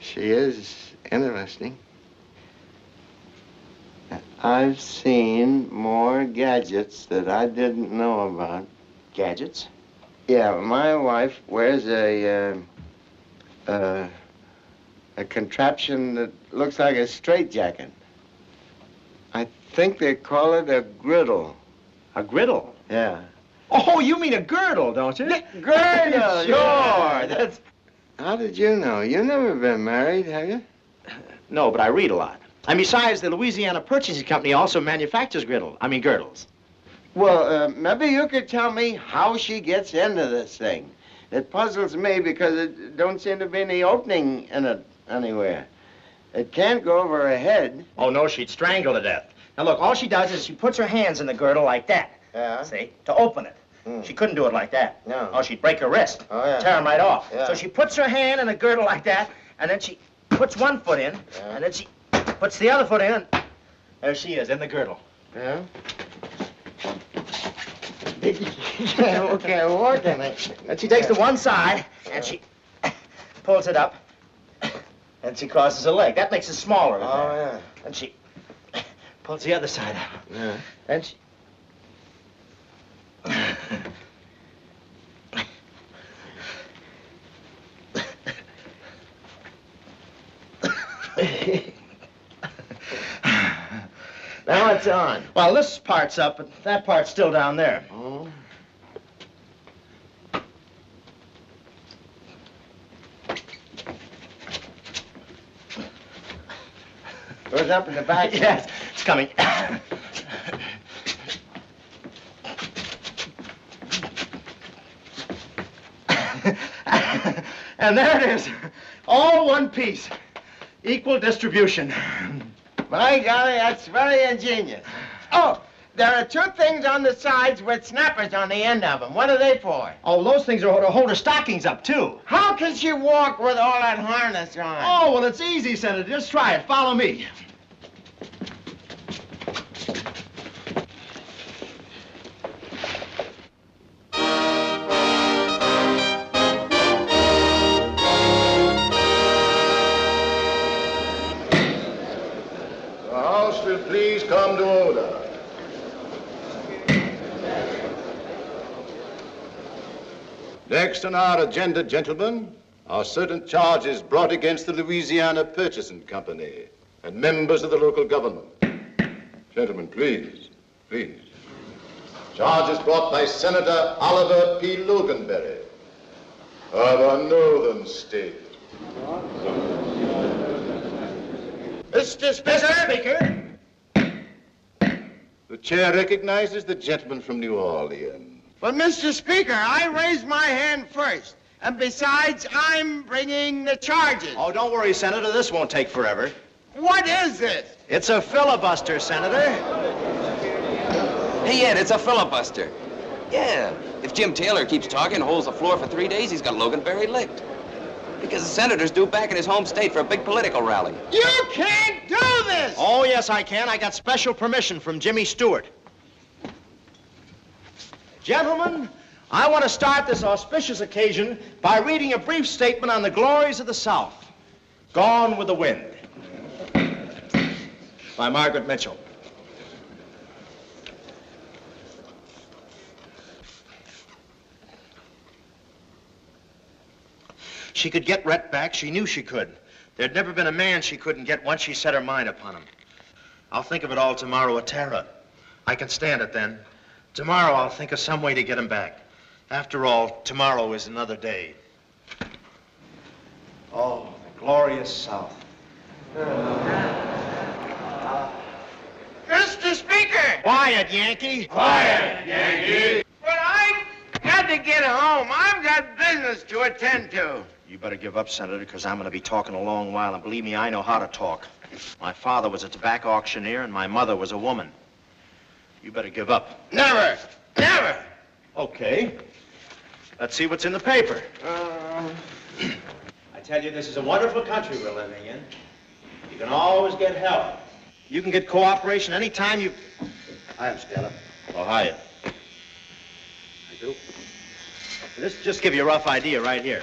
Speaker 6: she is interesting. I've seen more gadgets that I didn't know about.
Speaker 8: Gadgets?
Speaker 6: Yeah, my wife wears a contraption that looks like a straitjacket. I think they call it a griddle.
Speaker 8: A griddle?
Speaker 6: Yeah.
Speaker 8: Oh, you mean a girdle, don't you?
Speaker 6: Girdle,
Speaker 8: Sure.
Speaker 6: yeah.
Speaker 8: That's...
Speaker 6: How did you know? You've never been married, have you?
Speaker 8: No, but I read a lot. And besides, the Louisiana Purchasing Company also manufactures girdles.
Speaker 6: Well, maybe you could tell me how she gets into this thing. It puzzles me because it don't seem to be any opening in it anywhere. It can't go over her head.
Speaker 8: Oh, no, she'd strangle to death. Now, look, all she does is she puts her hands in the girdle like that.
Speaker 6: Yeah?
Speaker 8: See? To open it. She couldn't do it like that.
Speaker 6: No.
Speaker 8: Oh, she'd break her wrist.
Speaker 6: Oh, yeah.
Speaker 8: Tear him right off.
Speaker 6: Yeah.
Speaker 8: So she puts her hand in the girdle like that, and then she puts one foot in, and then she puts the other foot in. There she is, in the girdle.
Speaker 6: Yeah? Okay, work in it.
Speaker 8: And she takes the one side, and she pulls it up, and she crosses her leg. That makes it smaller.
Speaker 6: Oh, yeah.
Speaker 8: And she pulls the other side up.
Speaker 6: Yeah.
Speaker 8: And she...
Speaker 6: Now it's on.
Speaker 8: Well, this part's up, but that part's still down there.
Speaker 6: Oh. Goes up in the back.
Speaker 8: Yes, it's coming. And there it is. All one piece. Equal distribution.
Speaker 6: By golly, that's very ingenious. Oh, there are two things on the sides with snappers on the end of them. What are they for?
Speaker 8: Oh, those things are to hold her stockings up, too.
Speaker 6: How can she walk with all that harness on?
Speaker 8: Oh, well, it's easy, Senator. Just try it. Follow me.
Speaker 3: The House will please come to order. Next on our agenda, gentlemen, are certain charges brought against the Louisiana Purchasing Company and members of the local government. Gentlemen, please, please. Charges brought by Senator Oliver P. Loganberry of a northern state.
Speaker 6: Mr. Speaker.
Speaker 3: The chair recognizes the gentleman from New Orleans.
Speaker 6: But, Mr. Speaker, I raised my hand first. And besides, I'm bringing the charges.
Speaker 8: Oh, don't worry, Senator. This won't take forever.
Speaker 6: What is this?
Speaker 8: It's a filibuster, Senator.
Speaker 15: Hey, Ed, it's a filibuster. Yeah, if Jim Taylor keeps talking and holds the floor for 3 days, he's got Loganberry licked. Because the senator's due back in his home state for a big political rally.
Speaker 6: You can't do this!
Speaker 8: Oh, yes, I can. I got special permission from Jimmy Stewart. Gentlemen, I want to start this auspicious occasion by reading a brief statement on the glories of the South. Gone with the Wind. By Margaret Mitchell. She could get Rhett back. She knew she could. There'd never been a man she couldn't get once she set her mind upon him. I'll think of it all tomorrow at Tara. I can stand it then. Tomorrow I'll think of some way to get him back. After all, tomorrow is another day. Oh, the glorious South.
Speaker 6: Mr. Speaker!
Speaker 8: Quiet, Yankee.
Speaker 6: Quiet, Yankee. But I got to get home. I've got business to attend to.
Speaker 8: You better give up, Senator, because I'm going to be talking a long while, and believe me, I know how to talk. My father was a tobacco auctioneer, and my mother was a woman. You better give up.
Speaker 6: Never. Never.
Speaker 8: Okay. Let's see what's in the paper. I tell you, this is a wonderful country we're living in. You can always get help. You can get cooperation anytime you... Hiya, Stella. Oh, hiya. I do. This just give you a rough idea right here.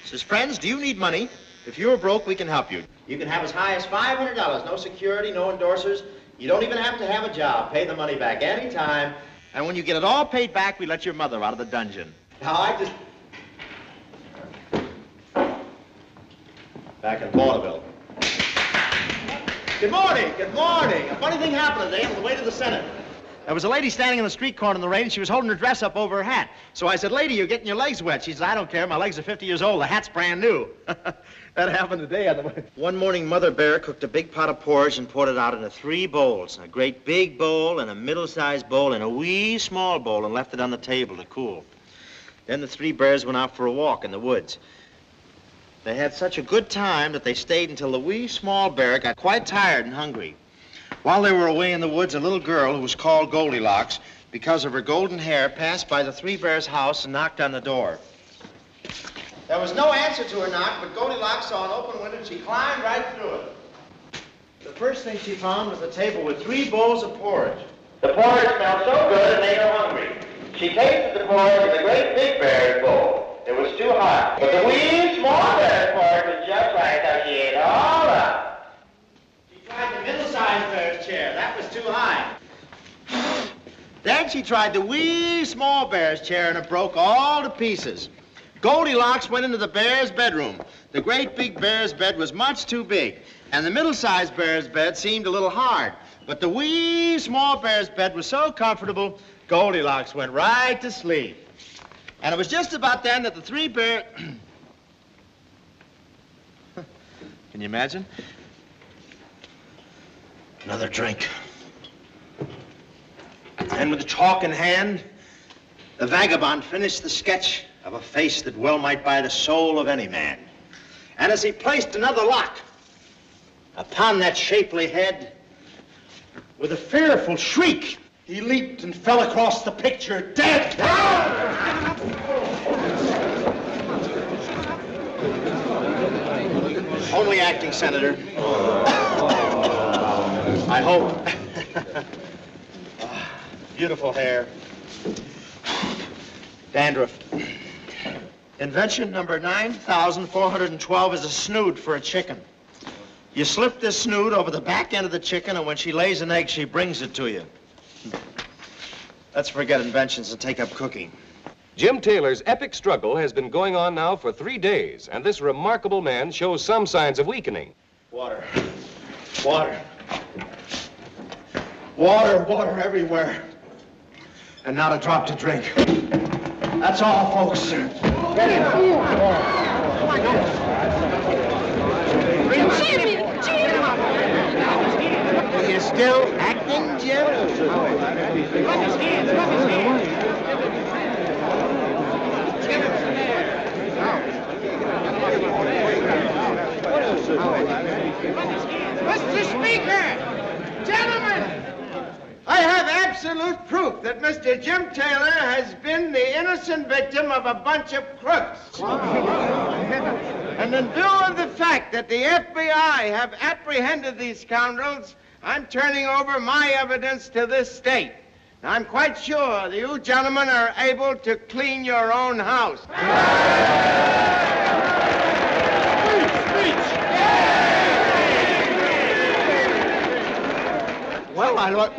Speaker 8: It says, friends, do you need money? If you're broke, we can help you. You can have as high as $500. No security, no endorsers. You don't even have to have a job. Pay the money back any time. And when you get it all paid back, we let your mother out of the dungeon. Now, I just... Back in vaudeville. Good morning, good morning. A funny thing happened today on the way to the Senate. There was a lady standing in the street corner in the rain, and she was holding her dress up over her hat. So I said, lady, you're getting your legs wet. She said, I don't care. My legs are 50 years old. The hat's brand new. That happened today on the... One morning, Mother Bear cooked a big pot of porridge and poured it out into 3 bowls. A great big bowl, and a middle-sized bowl, and a wee small bowl, and left it on the table to cool. Then the 3 bears went out for a walk in the woods. They had such a good time that they stayed until the wee small bear got quite tired and hungry. While they were away in the woods, a little girl who was called Goldilocks, because of her golden hair, passed by the 3 bears' house and knocked on the door. There was no answer to her knock, but Goldilocks saw an open window and she climbed right through it. The first thing she found was a table with 3 bowls of porridge. The porridge smelled so good it made her hungry. She tasted the porridge in the great big bear's bowl. It was too hot. But the wee small bear's porridge was just right, so she ate all up. She tried the middle-sized bear's chair. That was too high. Then she tried the wee small bear's chair, and it broke all to pieces. Goldilocks went into the bear's bedroom. The great big bear's bed was much too big, and the middle-sized bear's bed seemed a little hard. But the wee small bear's bed was so comfortable, Goldilocks went right to sleep. And it was just about then that the 3 bears... Can you imagine? Another drink. And with the chalk in hand, the vagabond finished the sketch of a face that well might buy the soul of any man. And as he placed another lock upon that shapely head, with a fearful shriek, he leaped and fell across the picture, dead. Only acting, Senator. I hope. Beautiful hair. Dandruff. Invention number 9,412 is a snood for a chicken. You slip this snood over the back end of the chicken, and when she lays an egg, she brings it to you. Let's forget inventions and take up cooking.
Speaker 16: Jim Taylor's epic struggle has been going on now for 3 days, and this remarkable man shows some signs of weakening.
Speaker 8: Water. Water. Water, water everywhere. And not a drop to drink. That's all, folks.
Speaker 2: Jimmy!
Speaker 8: Are you still acting, Jim?
Speaker 2: Rub his hands, rub his hands.
Speaker 7: Mr. Speaker, gentlemen, I have absolute proof that Mr. Jim Taylor has been the innocent victim of a bunch of crooks. And in view of the fact that the FBI have apprehended these scoundrels, I'm turning over my evidence to this state. I'm quite sure that you gentlemen are able to clean your own house.
Speaker 8: Well, I look...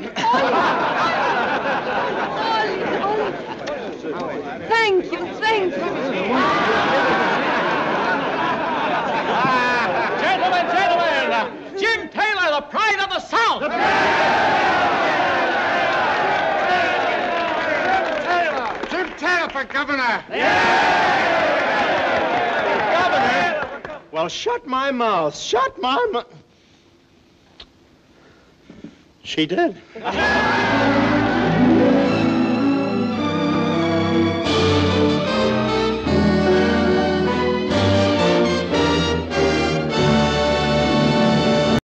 Speaker 10: Thank you, thank you.
Speaker 7: Gentlemen, Jim Taylor, the pride of the South. Jim Taylor for governor.
Speaker 8: Governor? Well, shut my mouth. Shut my mouth. She did.